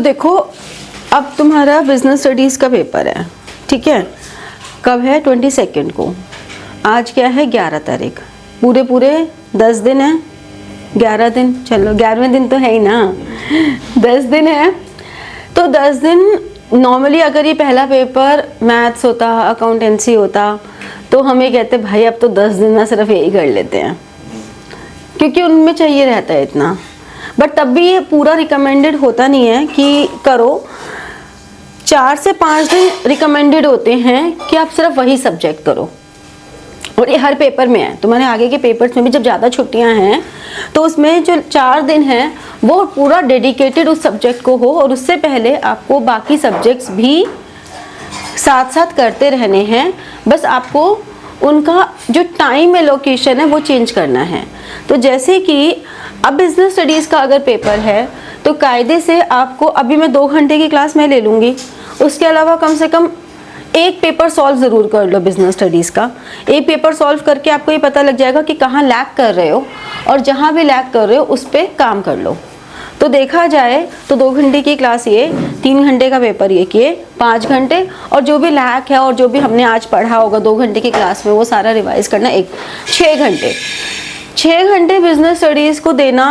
तो देखो, अब तुम्हारा बिजनेस स्टडीज़ का पेपर है, ठीक है। कब है? 22 को। आज क्या है? 11 तारीख। पूरे 10 दिन है, 11 दिन, चलो 11वें दिन तो है ही ना, 10 दिन है। तो 10 दिन नॉर्मली अगर ये पहला पेपर मैथ्स होता, अकाउंटेंसी होता, तो हम ये कहते भाई अब तो 10 दिन ना सिर्फ यही कर लेते हैं, क्योंकि उनमें चाहिए रहता है इतना। बट तब भी ये पूरा रिकमेंडेड होता नहीं है कि करो। 4 से 5 दिन रिकमेंडेड होते हैं कि आप सिर्फ वही सब्जेक्ट करो, और ये हर पेपर में है। तुम्हारे आगे के पेपर्स में भी जब ज़्यादा छुट्टियां हैं तो उसमें जो 4 दिन हैं वो पूरा डेडिकेटेड उस सब्जेक्ट को हो, और उससे पहले आपको बाकी सब्जेक्ट्स भी साथ साथ करते रहने हैं। बस आपको उनका जो टाइम एलोकेशन है वो चेंज करना है। तो जैसे कि अब बिजनेस स्टडीज़ का अगर पेपर है तो कायदे से आपको, अभी मैं 2 घंटे की क्लास मैं ले लूँगी, उसके अलावा कम से कम एक पेपर सॉल्व ज़रूर कर लो बिजनेस स्टडीज़ का। एक पेपर सॉल्व करके आपको ये पता लग जाएगा कि कहाँ लैग कर रहे हो, और जहाँ भी लैग कर रहे हो उस पर काम कर लो। तो देखा जाए तो 2 घंटे की क्लास ये, 3 घंटे का पेपर ये किए, 5 घंटे, और जो भी लैग है और जो भी हमने आज पढ़ा होगा 2 घंटे की क्लास में वो सारा रिवाइज करना 6 घंटे। 6 घंटे बिजनेस स्टडीज़ को देना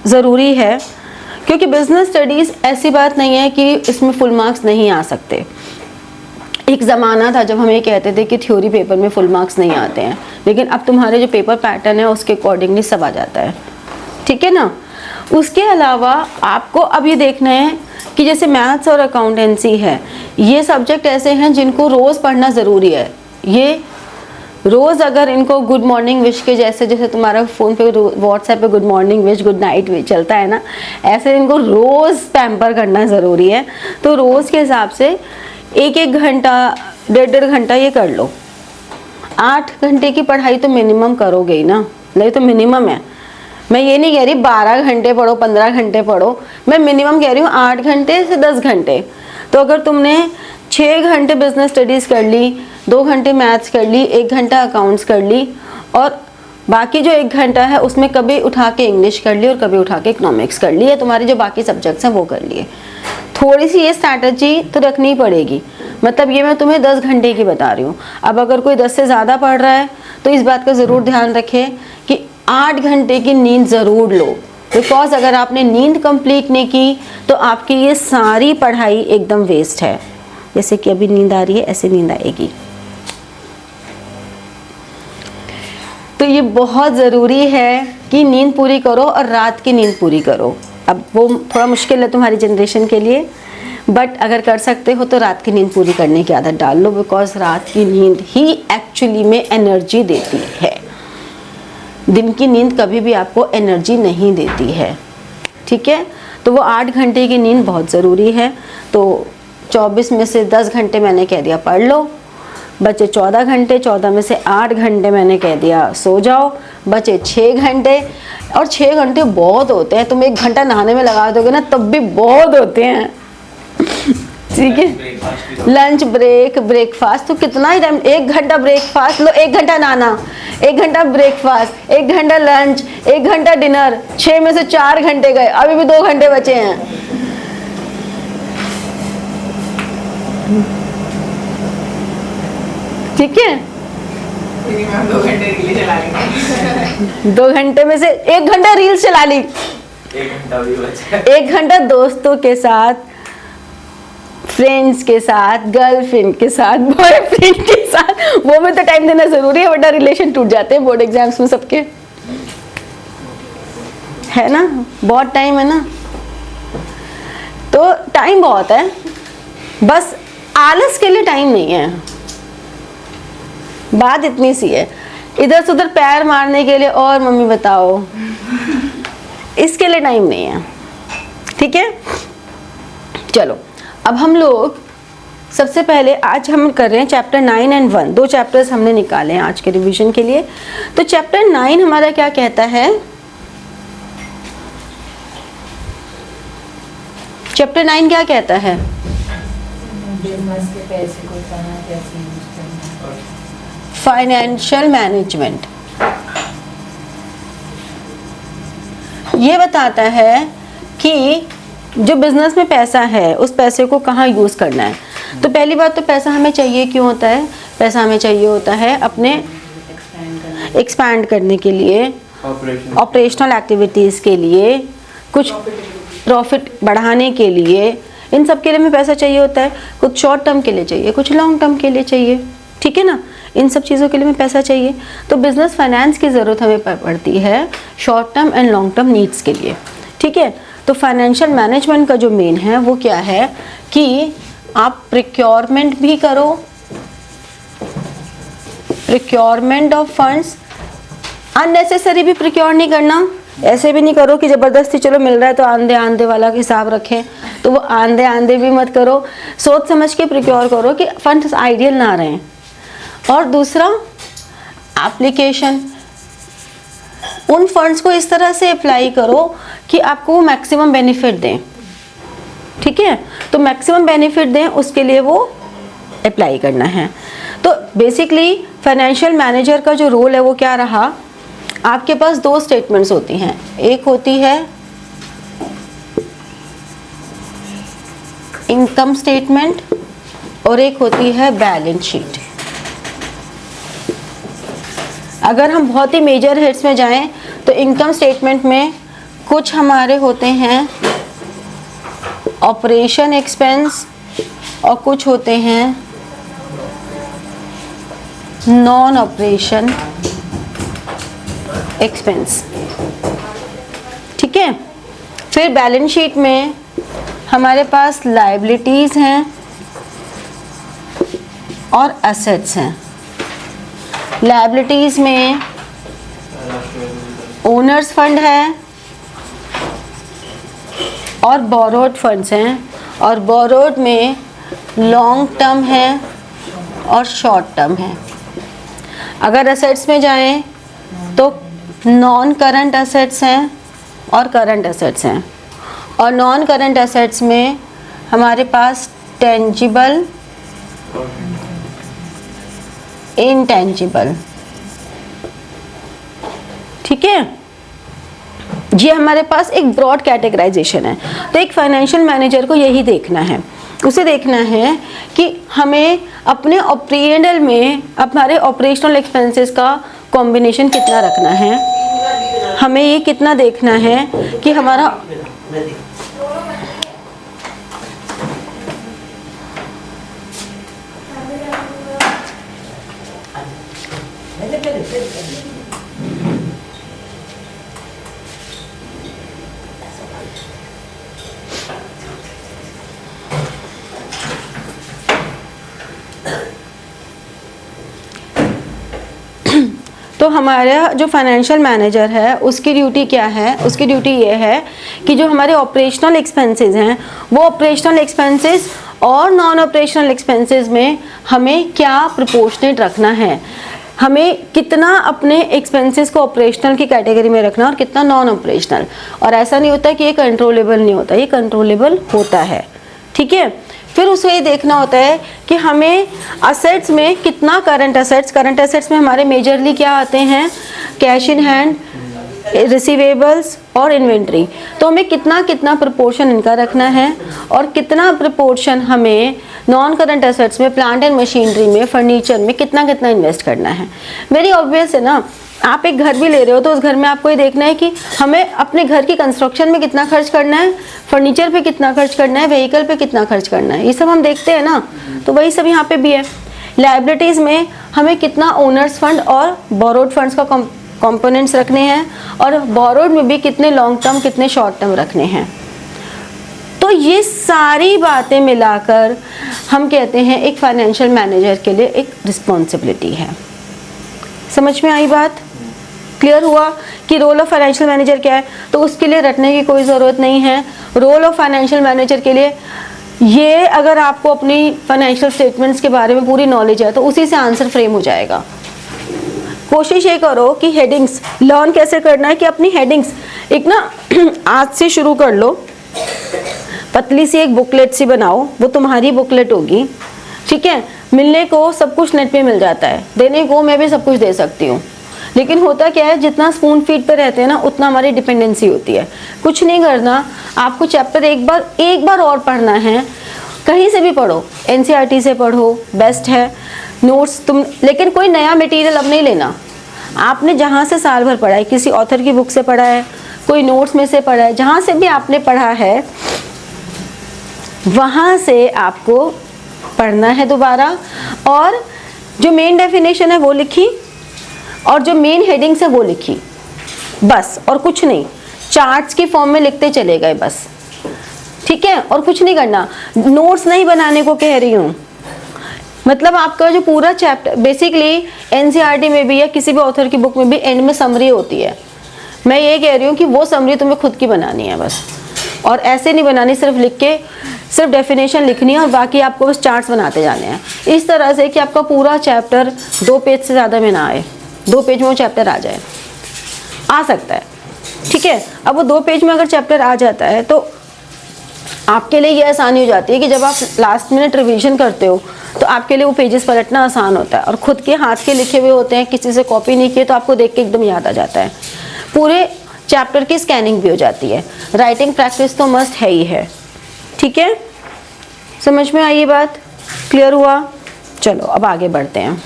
ज़रूरी है, क्योंकि बिजनेस स्टडीज़ ऐसी बात नहीं है कि इसमें फुल मार्क्स नहीं आ सकते। एक ज़माना था जब हम ये कहते थे कि थ्योरी पेपर में फुल मार्क्स नहीं आते हैं, लेकिन अब तुम्हारे जो पेपर पैटर्न है उसके अकॉर्डिंगली सब आ जाता है, ठीक है ना। उसके अलावा आपको अब ये देखना है कि जैसे मैथ्स और अकाउंटेंसी है, ये सब्जेक्ट ऐसे हैं जिनको रोज़ पढ़ना ज़रूरी है। ये रोज़ अगर इनको गुड मॉर्निंग विश के जैसे तुम्हारा फ़ोन पे व्हाट्सएप पे good morning wish, good night wish चलता है ना, ऐसे इनको रोज़ पैम्पर करना ज़रूरी है। तो रोज़ के हिसाब से 1-1 घंटा, 1.5 घंटा ये कर लो। 8 घंटे की पढ़ाई तो मिनिमम करोगे ही ना, नहीं तो मिनिमम है। मैं ये नहीं कह रही 12 घंटे पढ़ो, 15 घंटे पढ़ो, मैं मिनिमम कह रही हूँ 8 घंटे से 10 घंटे। तो अगर तुमने 6 घंटे बिजनेस स्टडीज़ कर ली, 2 घंटे मैथ्स कर ली, 1 घंटा अकाउंट्स कर ली, और बाकी जो 1 घंटा है उसमें कभी उठा के इंग्लिश कर ली और कभी उठा के इकोनॉमिक्स कर ली, या तुम्हारे जो बाकी सब्जेक्ट्स हैं वो कर लिए। थोड़ी सी ये स्ट्रैटेजी तो रखनी पड़ेगी। मतलब ये मैं तुम्हें 10 घंटे की बता रही हूँ। अब अगर कोई 10 से ज़्यादा पढ़ रहा है तो इस बात का ज़रूर ध्यान रखें कि 8 घंटे की नींद ज़रूर लो, बिकॉज अगर आपने नींद कंप्लीट नहीं की तो आपकी ये सारी पढ़ाई एकदम वेस्ट है। जैसे कि अभी नींद आ रही है, ऐसे नींद आएगी। तो ये बहुत ज़रूरी है कि नींद पूरी करो, और रात की नींद पूरी करो। अब वो थोड़ा मुश्किल है तुम्हारी जनरेशन के लिए, बट अगर कर सकते हो तो रात की नींद पूरी करने की आदत डाल लो, बिकॉज रात की नींद ही एक्चुअली में एनर्जी देती है। दिन की नींद कभी भी आपको एनर्जी नहीं देती है, ठीक है। तो वो 8 घंटे की नींद बहुत ज़रूरी है। तो 24 में से 10 घंटे मैंने कह दिया पढ़ लो, बचे 14 घंटे, 14 में से 8 घंटे मैंने कह दिया सो जाओ, बचे 6 घंटे। और 6 घंटे बहुत होते हैं, तुम 1 घंटा नहाने में लगा दोगे ना तब भी बहुत होते हैं, ठीक है। लंच ब्रेक, ब्रेकफास्ट, तो कितना ही टाइम, 1 घंटा ब्रेकफास्ट लो, 1 घंटा नहाना, 1 घंटा ब्रेकफास्ट, 1 घंटा लंच, 1 घंटा डिनर, 6 में से 4 घंटे गए, अभी भी 2 घंटे बचे हैं। ठीक है, 2 घंटे रील चला लेंगे। 2 घंटे में से 1 घंटा रील्स चला ली, 1 घंटा भी बचा, 1 घंटा दोस्तों के साथ, फ्रेंड्स के साथ, गर्लफ्रेंड के साथ, बॉयफ्रेंड के साथ, वो में तो टाइम देना जरूरी है, वरना रिलेशन टूट जाते हैं बोर्ड एग्जाम्स में सबके, है ना। बहुत टाइम है ना, तो टाइम बहुत है, बस आलस के लिए टाइम नहीं है। बात इतनी सी है, इधर से उधर पैर मारने के लिए और मम्मी बताओ, इसके लिए टाइम नहीं है, ठीक है। चलो अब हम लोग सबसे पहले आज हम कर रहे हैं चैप्टर 9 और 1, 2 चैप्टर्स हमने निकाले हैं आज के रिवीजन के लिए। तो चैप्टर 9 हमारा क्या कहता है? चैप्टर 9 क्या कहता है? बिजनेस के पैसे को कहाँ कैसे यूज करना, फाइनेंशियल मैनेजमेंट। ये बताता है कि जो बिजनेस में पैसा है उस पैसे को कहाँ यूज़ करना है। तो पहली बात तो पैसा हमें चाहिए क्यों होता है? पैसा हमें चाहिए होता है अपने एक्सपैंड करने के लिए, ऑपरेशनल एक्टिविटीज़ के लिए, कुछ प्रॉफिट बढ़ाने के लिए, इन सब के लिए हमें पैसा चाहिए होता है। कुछ शॉर्ट टर्म के लिए चाहिए, कुछ लॉन्ग टर्म के लिए चाहिए, ठीक है ना। इन सब चीज़ों के लिए हमें पैसा चाहिए। तो बिजनेस फाइनेंस की ज़रूरत हमें पड़ती है short term and long term needs के लिए, ठीक है। तो फाइनेंशियल मैनेजमेंट का जो मेन है वो क्या है कि आप प्रिक्योरमेंट भी करो, प्रिक्योरमेंट ऑफ फंड्स, अननेसेसरी भी प्रिक्योर नहीं करना। ऐसे भी नहीं करो कि ज़बरदस्ती चलो मिल रहा है तो आंधे आंधे वाला हिसाब रखें, तो वो आंधे आंधे भी मत करो। सोच समझ के प्रिक्योर करो कि फंड्स आइडियल ना रहें। और दूसरा, एप्लीकेशन, उन फंड्स को इस तरह से अप्लाई करो कि आपको वो मैक्सिमम बेनिफिट दें, ठीक है। तो मैक्सिमम बेनिफिट दें उसके लिए वो अप्लाई करना है। तो बेसिकली फाइनेंशियल मैनेजर का जो रोल है वो क्या रहा, आपके पास दो स्टेटमेंट्स होती हैं। एक होती है इनकम स्टेटमेंट और एक होती है बैलेंस शीट। अगर हम बहुत ही मेजर हेड्स में जाएं तो इनकम स्टेटमेंट में कुछ हमारे होते हैं ऑपरेशन एक्सपेंस और कुछ होते हैं नॉन ऑपरेशन एक्सपेंस, ठीक है। फिर बैलेंस शीट में हमारे पास लायबिलिटीज़ हैं और एसेट्स हैं। लायबिलिटीज़ में ओनर्स फंड है और बोरोड फंड्स हैं, और बोरोड में लॉन्ग टर्म है और शॉर्ट टर्म है। अगर एसेट्स में जाएं तो नॉन करंट एसेट्स हैं और करंट एसेट्स हैं। और नॉन करंट एसेट्स में हमारे पास टेंजिबल, इंटेंजिबल, ठीक है। ये हमारे पास एक ब्रॉड कैटेगराइजेशन है। तो एक फाइनेंशियल मैनेजर को यही देखना है, उसे देखना है कि हमें अपने P&L में हमारे ऑपरेशनल एक्सपेंसेस का कॉम्बिनेशन कितना रखना है, हमें ये कितना देखना है कि हमारा तो हमारा जो फाइनेंशियल मैनेजर है उसकी ड्यूटी क्या है, उसकी ड्यूटी ये है कि जो हमारे ऑपरेशनल एक्सपेंसेस हैं वो ऑपरेशनल एक्सपेंसेस और नॉन ऑपरेशनल एक्सपेंसेस में हमें क्या प्रोपोर्शनेट रखना है, हमें कितना अपने एक्सपेंसेस को ऑपरेशनल की कैटेगरी में रखना और कितना नॉन ऑपरेशनल। और ऐसा नहीं होता कि ये कंट्रोलेबल नहीं होता, ये कंट्रोलेबल होता है, ठीक है। फिर उसको ये देखना होता है कि हमें असेट्स में कितना करंट एसेट्स में हमारे मेजरली क्या आते हैं, कैश इन हैंड, रिसीवेबल्स और इन्वेंट्री। तो हमें कितना कितना प्रोपोर्शन इनका रखना है और कितना प्रोपोर्शन हमें नॉन करंट एसेट्स में, प्लांट एंड मशीनरी में, फर्नीचर में कितना कितना इन्वेस्ट करना है। वेरी ऑब्वियस है ना। आप एक घर भी ले रहे हो तो उस घर में आपको ये देखना है कि हमें अपने घर की कंस्ट्रक्शन में कितना खर्च करना है, फर्नीचर पे कितना खर्च करना है, व्हीकल पे कितना खर्च करना है, ये सब हम देखते हैं ना। तो वही सब यहाँ पे भी है। लायबिलिटीज़ में हमें कितना ओनर्स फंड और बोरोड फंड्स का कंपोनेंट्स रखने हैं, और बोरोड में भी कितने लॉन्ग टर्म कितने शॉर्ट टर्म रखने हैं। तो ये सारी बातें मिलाकर हम कहते हैं एक फाइनेंशियल मैनेजर के लिए एक रिस्पॉन्सिबिलिटी है। समझ में आई बात? क्लियर हुआ कि रोल ऑफ फाइनेंशियल मैनेजर क्या है? तो उसके लिए रटने की कोई ज़रूरत नहीं है। रोल ऑफ फाइनेंशियल मैनेजर के लिए ये, अगर आपको अपनी फाइनेंशियल स्टेटमेंट्स के बारे में पूरी नॉलेज है तो उसी से आंसर फ्रेम हो जाएगा। कोशिश ये करो कि हेडिंग्स लर्न कैसे करना है, कि अपनी हेडिंग्स एक ना आज से शुरू कर लो। पतली सी एक बुकलेट सी बनाओ, वो तुम्हारी बुकलेट होगी, ठीक है। मिलने को सब कुछ नेट पे मिल जाता है, देने को मैं भी सब कुछ दे सकती हूँ, लेकिन होता क्या है, जितना स्पून फीड पे रहते हैं ना उतना हमारी डिपेंडेंसी होती है। कुछ नहीं करना, आपको चैप्टर एक बार और पढ़ना है, कहीं से भी पढ़ो, एनसीईआरटी से पढ़ो, बेस्ट है। नोट्स तुम, लेकिन कोई नया मटेरियल अब नहीं लेना। आपने जहाँ से साल भर पढ़ा है, किसी ऑथर की बुक से पढ़ा है, कोई नोट्स में से पढ़ा है, जहाँ से भी आपने पढ़ा है वहाँ से आपको पढ़ना है दोबारा, और जो मेन डेफिनेशन है वो लिखी और जो मेन हेडिंग्स है वो लिखी, बस, और कुछ नहीं। चार्ट्स की फॉर्म में लिखते चले गए बस, ठीक है, और कुछ नहीं करना। नोट्स नहीं बनाने को कह रही हूँ, मतलब आपका जो पूरा चैप्टर बेसिकली एनसीईआरटी में भी या किसी भी ऑथर की बुक में भी एंड में समरी होती है। मैं ये कह रही हूँ कि वो समरी तुम्हें खुद की बनानी है बस, और ऐसे नहीं बनानी सिर्फ लिख के, सिर्फ डेफिनेशन लिखनी है और बाकी आपको बस चार्ट्स बनाते जाने हैं, इस तरह से कि आपका पूरा चैप्टर 2 पेज से ज़्यादा में ना आए, 2 पेज में वो चैप्टर आ जाए, आ सकता है, ठीक है। अब वो 2 पेज में अगर चैप्टर आ जाता है तो आपके लिए ये आसानी हो जाती है कि जब आप लास्ट मिनट रिवीजन करते हो तो आपके लिए वो पेजेस पलटना आसान होता है, और खुद के हाथ के लिखे हुए होते हैं, किसी से कॉपी नहीं किए, तो आपको देख के एकदम याद आ जाता है। पूरे चैप्टर की स्कैनिंग भी हो जाती है। राइटिंग प्रैक्टिस तो मस्ट है ही है, ठीक है। समझ में आई ये बात, क्लियर हुआ? चलो अब आगे बढ़ते हैं।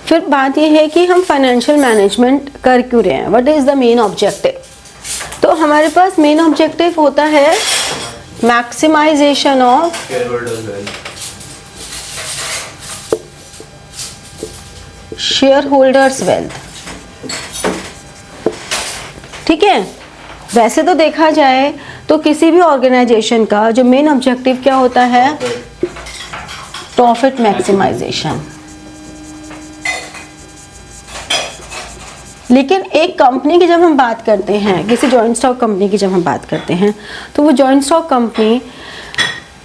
फिर बात ये है कि हम फाइनेंशियल मैनेजमेंट कर क्यों रहे हैं, what is the main objective. तो हमारे पास मेन ऑब्जेक्टिव होता है maximisation of shareholders wealth, ठीक है। वैसे तो देखा जाए तो किसी भी ऑर्गेनाइजेशन का जो मेन ऑब्जेक्टिव क्या होता है, प्रॉफिट मैक्सिमाइजेशन। लेकिन एक कंपनी की जब हम बात करते हैं, किसी जॉइंट स्टॉक कंपनी की जब हम बात करते हैं, तो वो joint stock company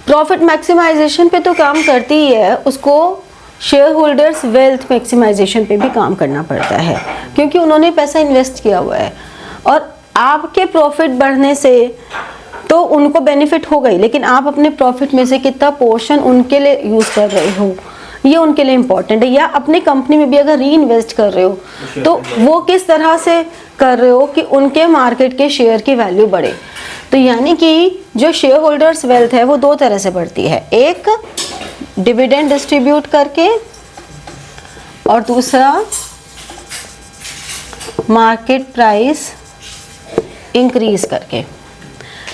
profit maximisation पे तो काम करती ही है, उसको शेयर होल्डर्स वेल्थ मैक्सिमाइजेशन पे भी काम करना पड़ता है, क्योंकि उन्होंने पैसा इन्वेस्ट किया हुआ है, और आपके प्रॉफिट बढ़ने से तो उनको बेनिफिट हो गई, लेकिन आप अपने प्रॉफिट में से कितना पोर्शन उनके लिए यूज़ कर रहे हो, ये उनके लिए इम्पोर्टेंट है। या अपनी कंपनी में भी अगर री इन्वेस्ट कर रहे हो तो वो किस तरह से कर रहे हो कि उनके मार्केट के शेयर की वैल्यू बढ़े। तो यानी कि जो शेयर होल्डर्स वेल्थ है वो 2 तरह से बढ़ती है, एक डिविडेंड डिस्ट्रीब्यूट करके और दूसरा मार्केट प्राइस इंक्रीज करके,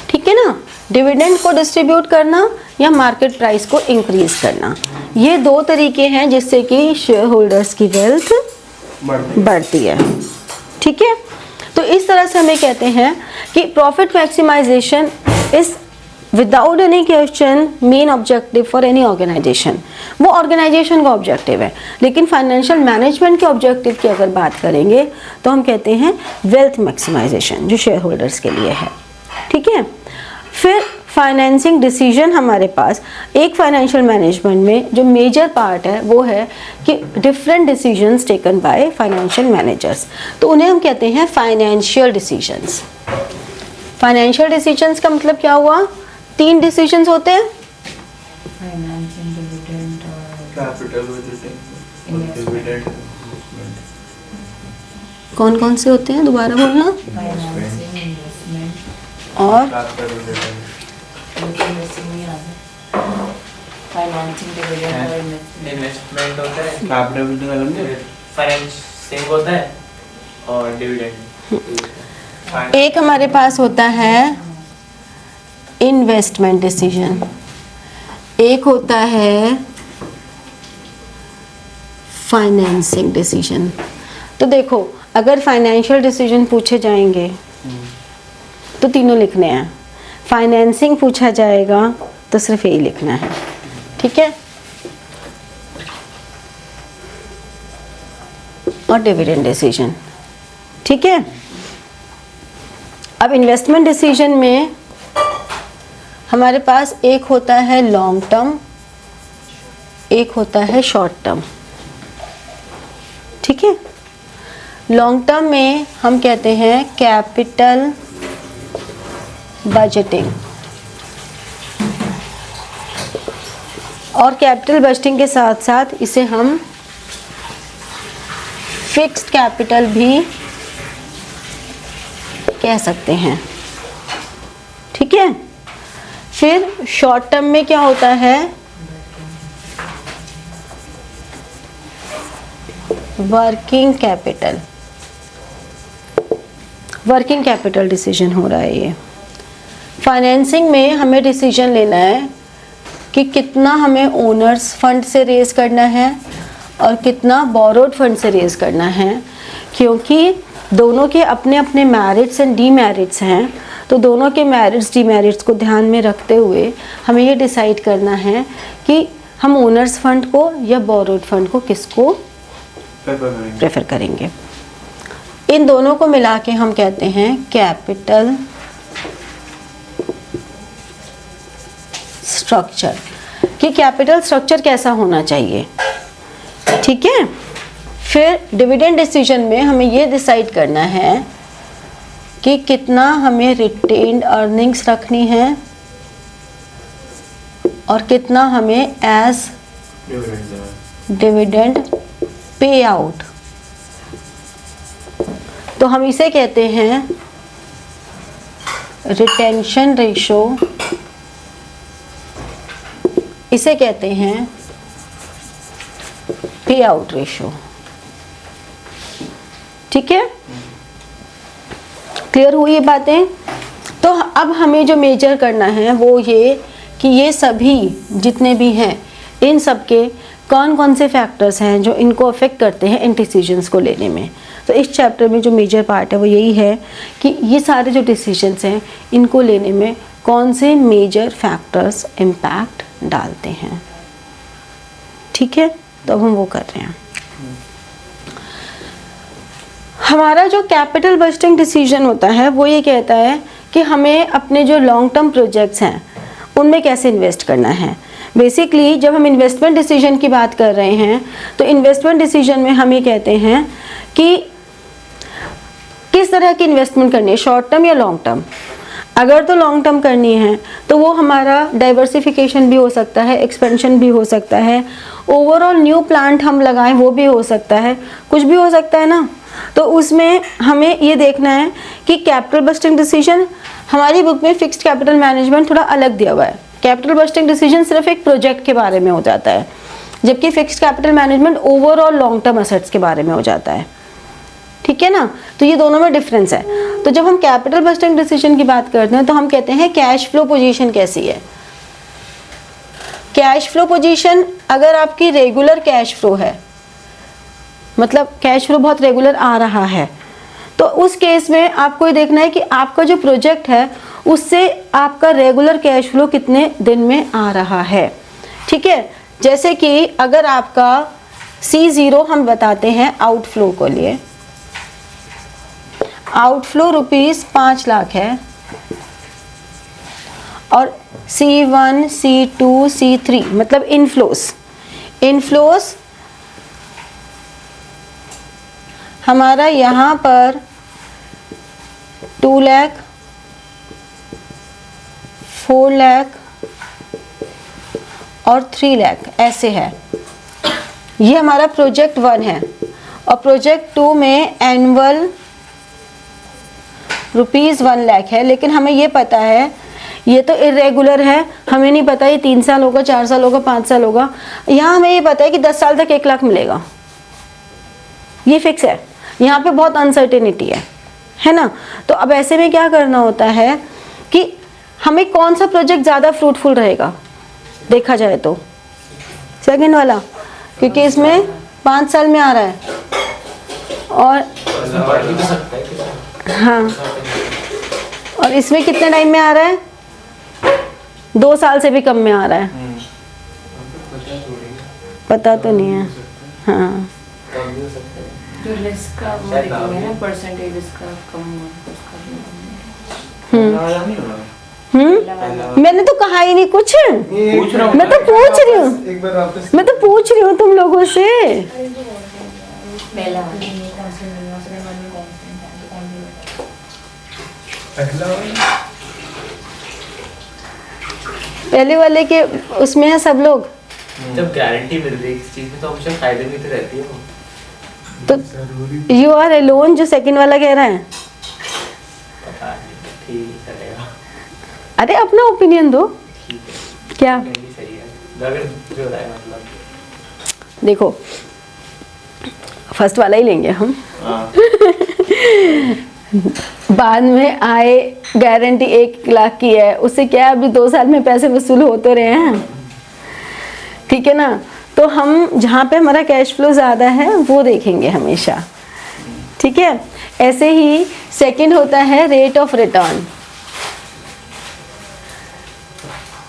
ठीक है ना। डिविडेंड को डिस्ट्रीब्यूट करना या मार्केट प्राइस को इंक्रीज करना, ये 2 तरीके हैं जिससे कि शेयर होल्डर्स की वेल्थ बढ़ती है, ठीक है। तो इस तरह से हमें कहते हैं कि profit maximisation is without any question main objective for any organisation. वो ऑर्गेनाइजेशन का ऑब्जेक्टिव है, लेकिन फाइनेंशियल मैनेजमेंट के ऑब्जेक्टिव की अगर बात करेंगे तो हम कहते हैं वेल्थ मैक्सिमाइजेशन, जो शेयर होल्डर्स के लिए है, ठीक है। फिर फाइनेंसिंग डिसीजन हमारे पास एक फाइनेंशियल मैनेजमेंट में जो मेजर पार्ट है वो है कि different decisions taken by financial managers, तो उन्हें हम कहते हैं फाइनेंशियल डिसीजंस। फाइनेंशियल डिसीजंस का मतलब क्या हुआ, 3 डिसीजंस होते हैं, फाइनेंसिंग, डिविडेंड और कैपिटल बजटिंग, डिविडेंड, कौन कौन से होते हैं, दोबारा बोलना। फाइनेंसिंग, इन्वेस्टमेंट और फाइनेंसिंग, डिविडेंड और इन्वेस्टमेंट। इन्वेस्टमेंट होता है, कैपिटल बिल्डिंग अलग नहीं है? फाइनेंसिंग होता है और डिविडेंड। एक हमारे पास होता है इन्वेस्टमेंट डिसीजन, एक होता है फाइनेंसिंग डिसीजन। तो देखो अगर फाइनेंशियल डिसीजन पूछे जाएंगे तो तीनों लिखने हैं, फाइनेंसिंग पूछा जाएगा तो सिर्फ यही लिखना है, ठीक है। और डिविडेंड डिसीजन, ठीक है। अब इन्वेस्टमेंट डिसीजन में हमारे पास एक होता है लॉन्ग टर्म, एक होता है शॉर्ट टर्म, ठीक है। लॉन्ग टर्म में हम कहते हैं कैपिटल बजटिंग, और कैपिटल बजटिंग के साथ साथ इसे हम फिक्स्ड कैपिटल भी कह सकते हैं, ठीक है। फिर शॉर्ट टर्म में क्या होता है, working capital, working capital decision हो रहा है ये। फाइनेंसिंग में हमें डिसीजन लेना है कि कितना हमें ओनर्स फंड से रेज करना है और कितना बोरोड फंड से रेज करना है, क्योंकि दोनों के अपने अपने मेरिट्स एंड डीमेरिट्स हैं। तो दोनों के मेरिट्स डीमेरिट्स को ध्यान में रखते हुए हमें ये डिसाइड करना है कि हम ओनर्स फंड को या बोरोड फंड को किसको प्रेफर करेंगे। इन दोनों को मिला के हम कहते हैं कैपिटल स्ट्रक्चर, कि कैपिटल स्ट्रक्चर कैसा होना चाहिए, ठीक है। फिर डिविडेंड डिसीजन में हमें ये डिसाइड करना है कि कितना हमें रिटेन्ड अर्निंग्स रखनी है और कितना हमें एज डिविडेंड पे आउट। तो हम इसे कहते हैं रिटेंशन रेशो, इसे कहते हैं पे आउट रेशो, ठीक है। क्लियर हुई ये बातें। तो अब हमें जो मेजर करना है वो ये कि ये सभी जितने भी हैं इन सब के कौन कौन से फैक्टर्स हैं जो इनको अफेक्ट करते हैं इन डिसीजंस को लेने में। तो इस चैप्टर में जो मेजर पार्ट है वो यही है कि ये सारे जो डिसीजंस हैं इनको लेने में कौन से मेजर फैक्टर्स इम्पैक्ट डालते हैं, ठीक है। तो अब हम वो कर रहे हैं। हमारा जो कैपिटल बजटिंग डिसीजन होता है वो ये कहता है कि हमें अपने जो लॉन्ग टर्म प्रोजेक्ट्स हैं उनमें कैसे इन्वेस्ट करना है। बेसिकली जब हम इन्वेस्टमेंट डिसीजन की बात कर रहे हैं तो इन्वेस्टमेंट डिसीजन में हम ये कहते हैं कि किस तरह की इन्वेस्टमेंट करनी है, शॉर्ट टर्म या लॉन्ग टर्म। अगर तो लॉन्ग टर्म करनी है तो वो हमारा डाइवर्सिफिकेशन भी हो सकता है, एक्सपेंशन भी हो सकता है, ओवरऑल न्यू प्लांट हम लगाएं वो भी हो सकता है, कुछ भी हो सकता है ना। तो उसमें हमें ये देखना है कि कैपिटल बस्टिंग डिसीजन, हमारी बुक में फिक्स्ड कैपिटल मैनेजमेंट थोड़ा अलग दिया हुआ है। कैपिटल बस्टिंग डिसीजन सिर्फ एक प्रोजेक्ट के बारे में हो जाता है, जबकि fixed capital management overall long term assets के बारे में हो जाता है, ठीक है ना। तो ये दोनों में डिफरेंस है। तो जब हम कैपिटल बस्टिंग डिसीजन की बात करते हैं तो हम कहते हैं कैश फ्लो पोजीशन कैसी है। कैश फ्लो पोजीशन, अगर आपकी रेगुलर कैश फ्लो है, मतलब कैश फ्लो बहुत रेगुलर आ रहा है, तो उस केस में आपको ये देखना है कि आपका जो प्रोजेक्ट है उससे आपका रेगुलर कैश फ्लो कितने दिन में आ रहा है, ठीक है। जैसे कि अगर आपका C0 हम बताते हैं आउटफ्लो को लिए, आउटफ्लो रुपीस 5 लाख है और C1, C2, C3 मतलब इनफ्लोस हमारा यहाँ पर 2 लाख, 4 लाख और 3 लाख ऐसे है। ये हमारा प्रोजेक्ट 1 है और प्रोजेक्ट 2 में एनुअल रुपीस 1 लाख है। लेकिन हमें ये पता है ये तो इरेगुलर है, हमें नहीं पता ये 3 साल होगा, 4 साल होगा, 5 साल होगा। यहाँ हमें ये पता है कि 10 साल तक 1 लाख मिलेगा, ये फिक्स है। यहाँ पे बहुत अनसर्टेनिटी है ना। तो अब ऐसे में क्या करना होता है कि हमें कौन सा प्रोजेक्ट ज़्यादा फ्रूटफुल रहेगा देखा जाए तो सेकंड वाला, क्योंकि इसमें 5 साल में आ रहा है और हाँ, और इसमें कितने टाइम में आ रहा है, 2 साल से भी कम में आ रहा है। पता तो नहीं है। हाँ, जो रिस्क का वो देखोगे ना, परसेंटेज इसका कम हुआ मैंने तो कहा ही नहीं कुछ, मैं तो पूछ रही हूँ, मैं तो पूछ रही हूँ तुम लोगों से। पहला पहले वाले के उसमें है सब लोग। जब गारंटी मिल रही है किसी चीज में तो हमेशा फायदे में तो रहती है वो। तो यू आर अलोन जो सेकंड वाला कह रहा है। पता नहीं, ठीक ही चलेगा। अरे अपना ओपिनियन दो। ठीक है, क्या नहीं सही है, अगर जो रहा है मतलब। देखो, फर्स्ट वाला ही लेंगे हम। हाँ, बाद में आए गारंटी 1 लाख की है, उससे क्या है, अभी 2 साल में पैसे वसूल होते रहे हैं, ठीक है ना। तो हम जहाँ पे हमारा कैश फ्लो ज़्यादा है वो देखेंगे हमेशा, ठीक है। ऐसे ही सेकंड होता है rate of return.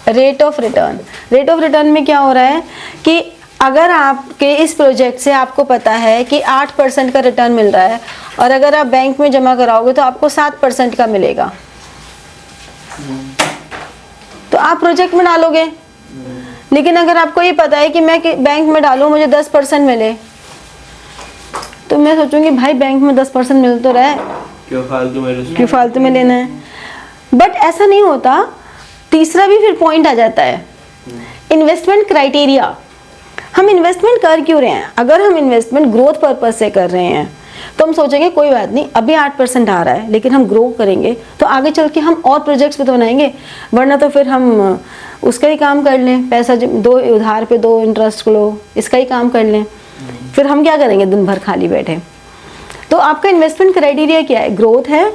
Rate of return, rate of return में क्या हो रहा है कि अगर आपके इस प्रोजेक्ट से आपको पता है कि 8% का रिटर्न मिल रहा है और अगर आप बैंक में जमा कराओगे तो आपको 7% का मिलेगा, तो आप प्रोजेक्ट में डालोगे। लेकिन अगर आपको ये पता है कि मैं बैंक में डालूं मुझे 10% मिले, तो मैं सोचूंगी भाई बैंक में 10% मिल तो रहा है, क्यों फालतू में लेना है। बट ऐसा नहीं होता। तीसरा भी फिर पॉइंट आ जाता है, इन्वेस्टमेंट क्राइटेरिया। हम इन्वेस्टमेंट कर क्यों रहे हैं? अगर हम इन्वेस्टमेंट ग्रोथ पर्पस से कर रहे हैं तो हम सोचेंगे कोई बात नहीं, अभी 8% आ रहा है लेकिन हम ग्रो करेंगे तो आगे चल के हम और प्रोजेक्ट्स पे तो बनाएंगे, वरना तो फिर हम उसका ही काम कर लें, पैसा दो उधार पे दो इंटरेस्ट लो, इसका ही काम कर लें, फिर हम क्या करेंगे दिन भर खाली बैठे। तो आपका इन्वेस्टमेंट क्राइटेरिया क्या है? ग्रोथ है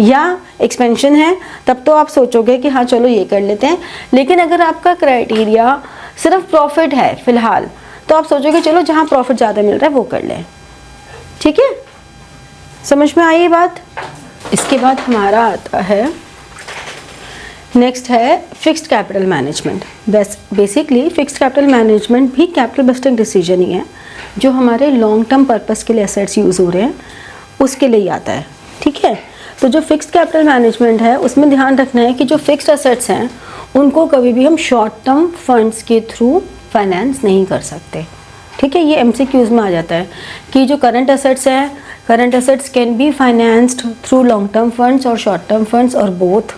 या एक्सपेंशन है, तब तो आप सोचोगे कि हाँ चलो ये कर लेते हैं। लेकिन अगर आपका क्राइटेरिया सिर्फ प्रॉफिट है फिलहाल, तो आप सोचोगे चलो जहाँ प्रॉफिट ज़्यादा मिल रहा है वो कर लें, ठीक है। समझ में आई ये बात? इसके बाद हमारा आता है, नेक्स्ट है fixed capital management. Basically fixed capital management भी कैपिटल बस्टिंग डिसीजन ही है, जो हमारे लॉन्ग टर्म पर्पस के लिए एसेट्स यूज़ हो रहे हैं उसके लिए ही आता है, ठीक है। तो जो फिक्स्ड कैपिटल मैनेजमेंट है उसमें ध्यान रखना है कि जो फिक्स्ड एसेट्स हैं उनको कभी भी हम शॉर्ट टर्म फंड्स के थ्रू फाइनेंस नहीं कर सकते, ठीक है। ये एमसीक्यूज में आ जाता है कि जो करंट एसेट्स हैं, current assets can be financed through long term funds और शॉर्ट टर्म फंड्स और बोथ,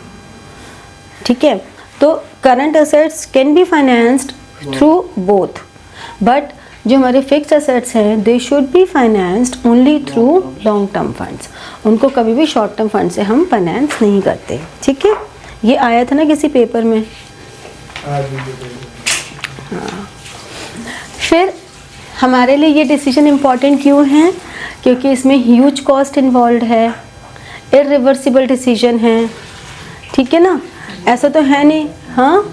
ठीक है। तो current assets can be financed through both, but जो हमारे फिक्स्ड एसेट्स हैं they should be financed only through long term funds. उनको कभी भी शॉर्ट टर्म फंड से हम फाइनेंस नहीं करते, ठीक है। ये आया था ना किसी पेपर में। हाँ। फिर हमारे लिए ये डिसीजन इम्पॉर्टेंट क्यों है? क्योंकि इसमें ह्यूज कॉस्ट इन्वॉल्व है, इरिवर्सिबल डिसीजन है, ठीक है ना। ऐसा तो है नहीं, हाँ,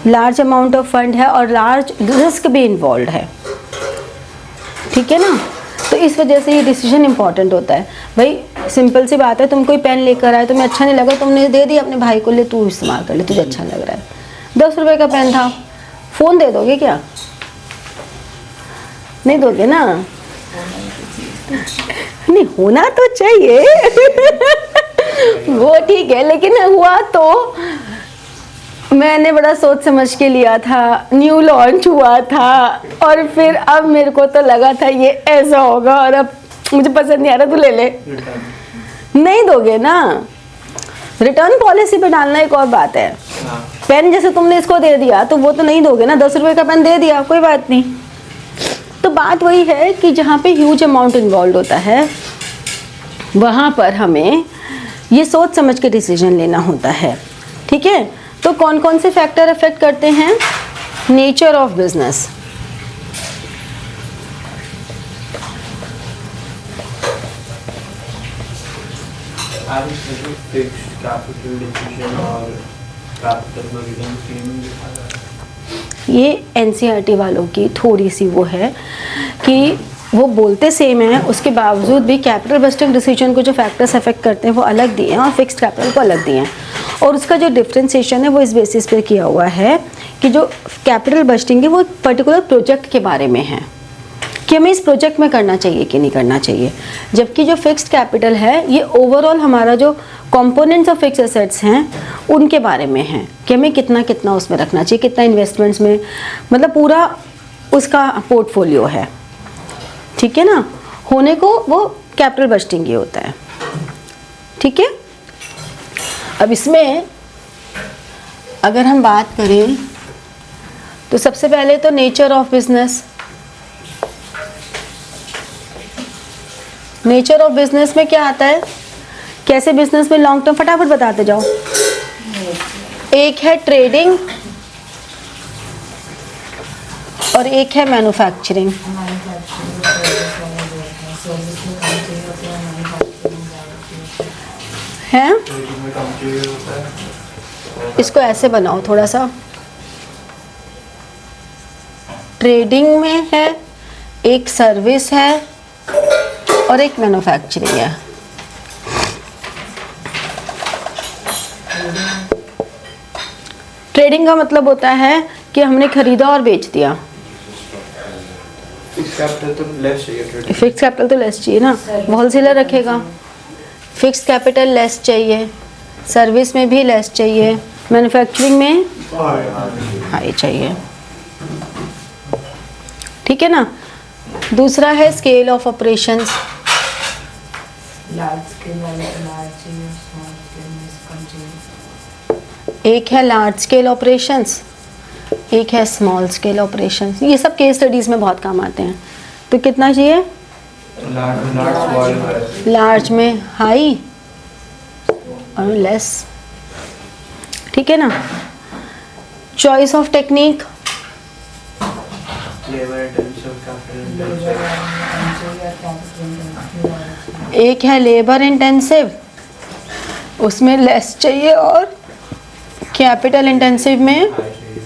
लार्ज अमाउंट ऑफ फंड है और लार्ज रिस्क भी इन्वॉल्व है, ठीक है ना। तो इस वजह से ये डिसीजन इंपॉर्टेंट होता है। भाई सिंपल सी बात है, तुम कोई पेन लेकर आए, तुम्हें अच्छा नहीं लगा, तुमने दे दिया अपने भाई को, ले तू इस्तेमाल कर ले, तुझे अच्छा लग रहा है। 10 रुपए का पेन था, फ़ोन दे दोगे क्या? नहीं दोगे ना। नहीं, होना तो चाहिए वो ठीक है, लेकिन हुआ तो मैंने बड़ा सोच समझ के लिया था, न्यू लॉन्च हुआ था और फिर अब मेरे को तो लगा था ये ऐसा होगा और अब मुझे पसंद नहीं आ रहा, तू ले ले। नहीं दोगे ना। रिटर्न पॉलिसी पे डालना एक और बात है। पेन जैसे तुमने इसको दे दिया तो वो तो नहीं दोगे ना। 10 रुपए का पेन दे दिया, कोई बात नहीं। तो बात वही है कि जहाँ पे ह्यूज अमाउंट इन्वॉल्व होता है वहाँ पर हमें ये सोच समझ के डिसीजन लेना होता है, ठीक है। तो कौन कौन से फैक्टर अफेक्ट करते हैं? नेचर ऑफ बिजनेस, ये एनसीईआरटी वालों की थोड़ी सी वो है कि वो बोलते सेम है, उसके बावजूद भी कैपिटल बस्टिंग डिसीजन को जो फैक्टर्स अफेक्ट करते हैं वो अलग दिए हैं और फिक्स्ड कैपिटल को अलग दिए हैं। और उसका जो डिफ्रेंसिएशन है वो इस बेसिस पे किया हुआ है कि जो कैपिटल बस्टिंग है वो पर्टिकुलर प्रोजेक्ट के बारे में है कि हमें इस प्रोजेक्ट में करना चाहिए कि नहीं करना चाहिए, जबकि जो फिक्स्ड कैपिटल है ये ओवरऑल हमारा जो कंपोनेंट्स ऑफ फिक्स एसेट्स हैं उनके बारे में है कि हमें कितना कितना उसमें रखना चाहिए, कितना इन्वेस्टमेंट्स में, मतलब पूरा उसका पोर्टफोलियो है, ठीक है ना। होने को वो कैपिटल बस्टिंग ही होता है, ठीक है। अब इसमें अगर हम बात करें तो सबसे पहले तो nature of business, nature of business में क्या आता है, कैसे बिजनेस में लॉन्ग टर्म, फटाफट बताते जाओ। एक है ट्रेडिंग और एक है मैन्युफैक्चरिंग। है ट्रेडिंग में कम चाहिए होता है। इसको ऐसे बनाओ थोड़ा सा। ट्रेडिंग में है, एक सर्विस है और एक मैन्युफैक्चरिंग है। ट्रेडिंग का मतलब होता है कि हमने खरीदा और बेच दिया। फिक्स कैपिटल तो लेस चाहिए ट्रेडिंग। फिक्स कैपिटल तो लेस चाहिए ना, होलसेलर रखेगा। फिक्स कैपिटल लेस चाहिए, सर्विस में भी लेस चाहिए, मैन्युफैक्चरिंग में हाई चाहिए। ठीक है ना। दूसरा है scale of operations. Large scale वाले लार्ज चाहिए, स्मॉल स्केल में कम चाहिए। एक है लार्ज स्केल ऑपरेशंस, एक है स्मॉल स्केल ऑपरेशंस। ये सब केस स्टडीज में बहुत काम आते हैं। तो कितना चाहिए, लार्ज में हाई और लेस। ठीक है ना। Choice of technique, labour intensive, capital intensive. एक है लेबर इंटेंसिव, उसमें लेस चाहिए, और कैपिटल इंटेंसिव में हाई चाहिए।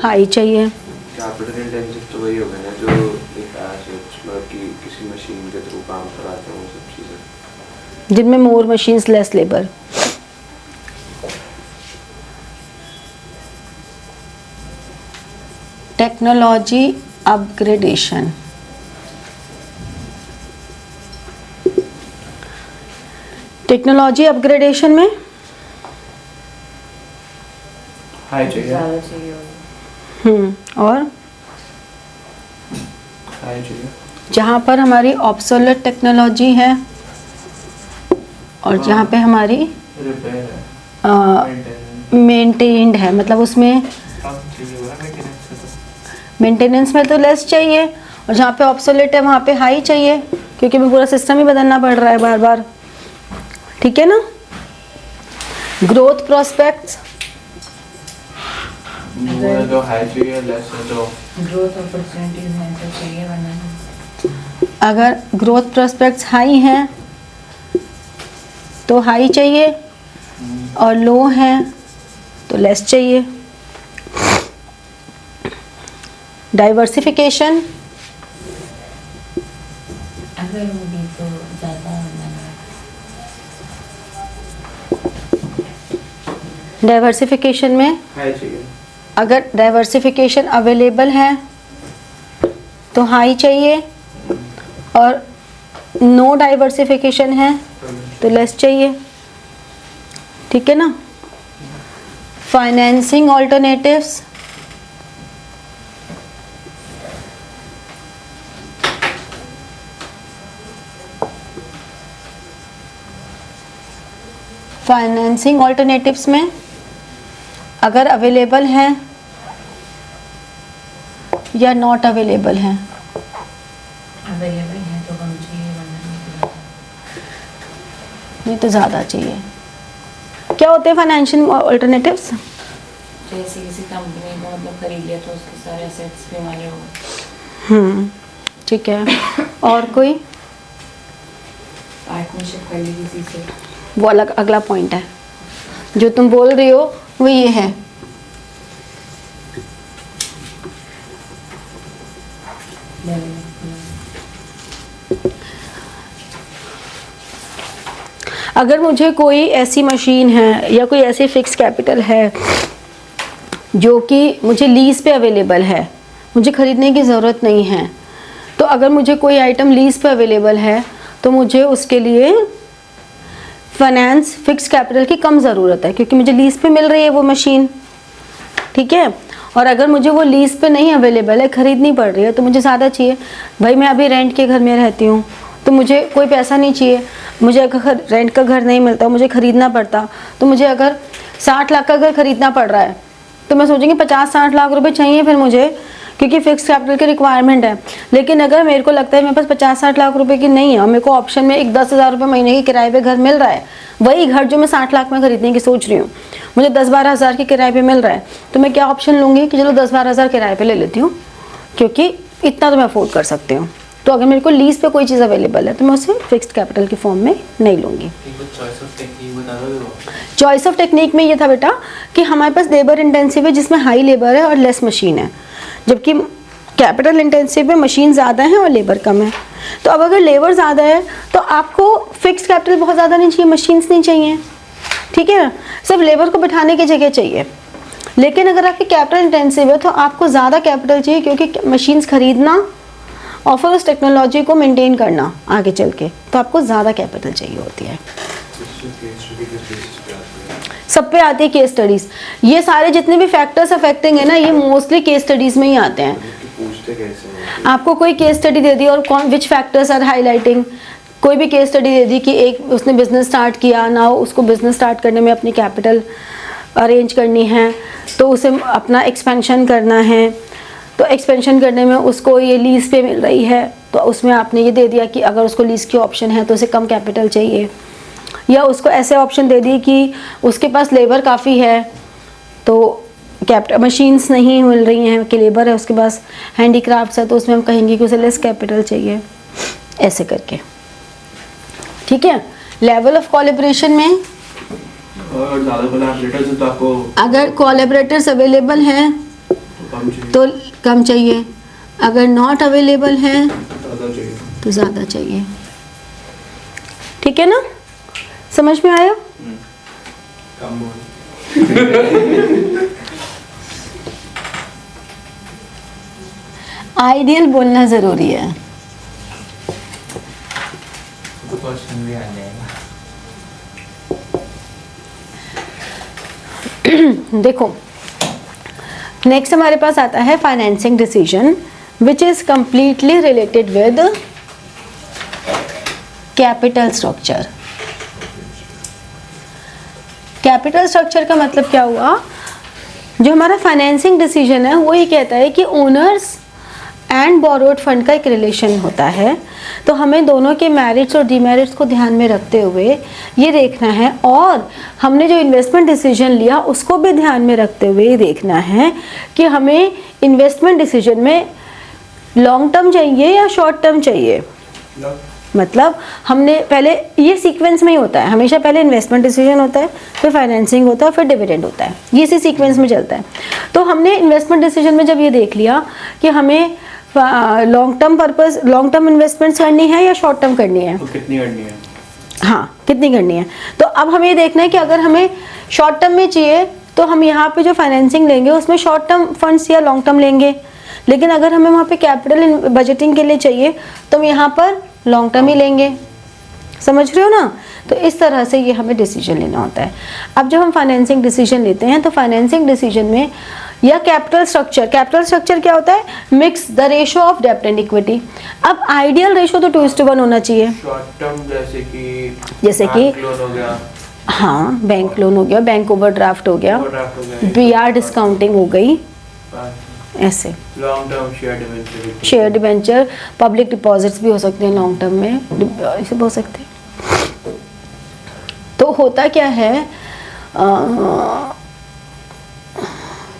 हाई चाहिए। कैपिटल इंटेंसिव तो वही होगा ना जो एक एसेट्स मतलब कि किसी मशीन के थ्रू काम कराते हैं, वो सब चीज़ें। जिनमें more machines less labour. Technology upgradation, technology upgradation में हाई चाहिए। ज़्यादा चाहिए होगा। और हाई चाहिए। जहाँ पर हमारी ऑब्सोलेट टेक्नोलॉजी है और जहाँ पे हमारी रिपेयर है, मेंटेनेंस मेंटेन्ड है, मतलब उसमें कम चाहिए होगा। मेंटेनेंस से तो मेंटेनेंस में तो लेस चाहिए, और जहाँ पे ऑब्सोलेट है वहाँ पे हाई चाहिए, क्योंकि हमें पूरा सिस्टम ही बदलना पड़ रहा है बार बार। ठीक है ना। ग्रोथ प्रोस्पेक्ट्स, मोर है तो हाई चाहिए, लेस है तो ग्रोथ अपॉर्चुनिटीज हैं तो चाहिए, वरना नहीं। अगर ग्रोथ प्रोस्पेक्ट्स हाई हैं तो हाई चाहिए, और लो हैं तो लेस चाहिए। डाइवर्सिफिकेशन, अगर होगी तो ज़्यादा, वरना नहीं। डाइवर्सिफिकेशन में हाई चाहिए। अगर डाइवर्सिफिकेशन अवेलेबल है तो हाई चाहिए, और नो डाइवर्सिफिकेशन है तो लेस चाहिए। ठीक है ना। फाइनेंसिंग ऑल्टरनेटिव्स, फाइनेंसिंग ऑल्टरनेटिव्स में अगर अवेलेबल है या नॉट अवेलेबल है। अवेलेबल है तो कम चाहिए, वरना नहीं। नहीं तो ज़्यादा चाहिए। क्या होते हैं फाइनेंशियल ऑल्टरनेटिव्स? जैसे किसी कंपनी को मतलब खरीद लिया तो उसके सारे एसेट्स भी हमारे हो गए। ठीक है। और कोई? पार्टनरशिप कर ली किसी से। वो अलग अगला पॉइंट है। जो तुम बोल रही हो वो ये है। अगर मुझे कोई ऐसी मशीन है या कोई ऐसी फिक्स कैपिटल है जो कि मुझे लीज पे अवेलेबल है, मुझे ख़रीदने की ज़रूरत नहीं है, तो अगर मुझे कोई आइटम लीज पे अवेलेबल है तो मुझे उसके लिए फाइनेंस फिक्स कैपिटल की कम ज़रूरत है, क्योंकि मुझे लीज पे मिल रही है वो मशीन। ठीक है। और अगर मुझे वो लीज पे नहीं अवेलेबल है, ख़रीदनी पड़ रही है, तो मुझे ज़्यादा चाहिए। भाई मैं अभी रेंट के घर में रहती हूँ तो मुझे कोई पैसा नहीं चाहिए। मुझे अगर रेंट का घर नहीं मिलता, मुझे ख़रीदना पड़ता, तो मुझे अगर 60 लाख का घर ख़रीदना पड़ रहा है तो मैं सोचूंगी 50-60 लाख रुपए चाहिए फिर मुझे, क्योंकि फिक्स कैपिटल की रिक्वायरमेंट है। लेकिन अगर मेरे को लगता है मेरे पास 50-60 लाख रुपए की नहीं है और मेरे को ऑप्शन में एक 10,000 रुपये महीने के किराए पे घर मिल रहा है, वही घर जो मैं 60 लाख में खरीदने की सोच रही हूँ मुझे 10-12 हज़ार के किराए पे मिल रहा है, तो मैं क्या ऑप्शन लूँगी कि चलो 10-12 हज़ार किराए पे ले लेती हूँ, क्योंकि इतना तो मैं अफोर्ड कर सकती हूँ। तो अगर मेरे को लीज पे कोई चीज़ अवेलेबल है तो मैं उसे फिक्स्ड कैपिटल के फॉर्म में नहीं लूँगी। चॉइस ऑफ टेक्निक में ये था बेटा कि हमारे पास लेबर इंटेंसिव है जिसमें हाई लेबर है और लेस मशीन है, जबकि कैपिटल इंटेंसिव में मशीन ज़्यादा है और लेबर कम है। तो अब अगर लेबर ज़्यादा है तो आपको फिक्स्ड कैपिटल बहुत ज़्यादा नहीं चाहिए, मशीन्स नहीं चाहिए, ठीक है, सिर्फ लेबर को बिठाने की जगह चाहिए। लेकिन अगर आपकी कैपिटल इंटेंसिव है तो आपको ज़्यादा कैपिटल चाहिए, क्योंकि मशीन्स खरीदना और फिर उस टेक्नोलॉजी को मेंटेन करना आगे चल के, तो आपको ज़्यादा कैपिटल चाहिए होती है। सब पे आती है केस स्टडीज़। ये सारे जितने भी फैक्टर्स अफेक्टिंग है ना, ये मोस्टली केस स्टडीज़ में ही आते हैं। पूछते कैसे हैं? आपको कोई केस स्टडी दे दी और कौन विच फैक्टर्स आर हाईलाइटिंग, कोई भी केस स्टडी दे दी कि एक उसने बिजनेस स्टार्ट किया ना, उसको बिजनेस स्टार्ट करने में अपनी कैपिटल अरेंज करनी है, तो उसे अपना एक्सपेंशन करना है, तो एक्सपेंशन करने में उसको ये लीज पे मिल रही है, तो उसमें आपने ये दे दिया कि अगर उसको लीज की ऑप्शन है तो उसे कम कैपिटल चाहिए, या उसको ऐसे ऑप्शन दे दी कि उसके पास लेबर काफ़ी है तो कैपिटल मशीन्स नहीं मिल रही हैं कि लेबर है उसके पास, हैंडीक्राफ्ट्स है तो उसमें हम कहेंगे कि उसे लेस कैपिटल चाहिए, ऐसे करके, ठीक है। लेवल ऑफ कोलैबोरेशन में और ज़्यादा कोलैबोरेटर्स हैं तो आपको अगर कोलैबोरेटर्स अवेलेबल हैं तो कम चाहिए, अगर नॉट अवेलेबल हैं तो ज़्यादा चाहिए, ठीक है ना, समझ में आया? कम बोल। आइडियल बोलना ज़रूरी है। क्वेश्चन भी आ जाएगा। देखो नेक्स्ट हमारे पास आता है financing decision which is completely related with capital structure. Capital structure का मतलब क्या हुआ, जो हमारा फाइनेंसिंग डिसीजन है वो ये कहता है कि ओनर्स एंड बोरोड फंड का एक रिलेशन होता है, तो हमें दोनों के मेरिट्स और डीमेरिट्स को ध्यान में रखते हुए ये देखना है, और हमने जो इन्वेस्टमेंट डिसीजन लिया उसको भी ध्यान में रखते हुए ये देखना है कि हमें इन्वेस्टमेंट डिसीजन में लॉन्ग टर्म चाहिए या शॉर्ट टर्म चाहिए। मतलब हमने पहले ये सीक्वेंस में ही होता है, हमेशा पहले इन्वेस्टमेंट डिसीजन होता है, फिर फाइनेंसिंग होता है, फिर डिविडेंड होता है, ये इसी सीक्वेंस में चलता है। तो हमने इन्वेस्टमेंट डिसीजन में जब ये देख लिया कि हमें long term purpose long term investments करनी है या शॉर्ट टर्म करनी है, तो कितनी करनी है, हाँ कितनी करनी है, तो अब हमें ये देखना है कि अगर हमें शॉर्ट टर्म में चाहिए तो हम यहाँ पे जो फाइनेंसिंग लेंगे उसमें शॉर्ट टर्म फंड्स या लॉन्ग टर्म लेंगे, लेकिन अगर हमें वहाँ पे कैपिटल बजटिंग के लिए चाहिए तो हम यहाँ पर लॉन्ग टर्म ही लेंगे, समझ रहे हो ना। तो इस तरह से ये हमें डिसीजन लेना होता है। अब जब हम फाइनेंसिंग डिसीजन लेते हैं तो फाइनेंसिंग डिसीजन में या कैपिटल स्ट्रक्चर क्या होता है, मिक्स द रेशो ऑफ डेब्ट एंड इक्विटी। अब आइडियल रेशो तो 2:1 होना चाहिए। शॉर्ट टर्म जैसे कि बैंक लोन हो गया, हाँ बैंक लोन हो गया, बैंक ओवरड्राफ्ट हो गया, बीआर डिस्काउंटिंग हो गई, ऐसे long term share debenture, public deposits भी हो सकते हैं लॉन्ग टर्म में, ऐसे भी हो सकते हैं। तो होता क्या है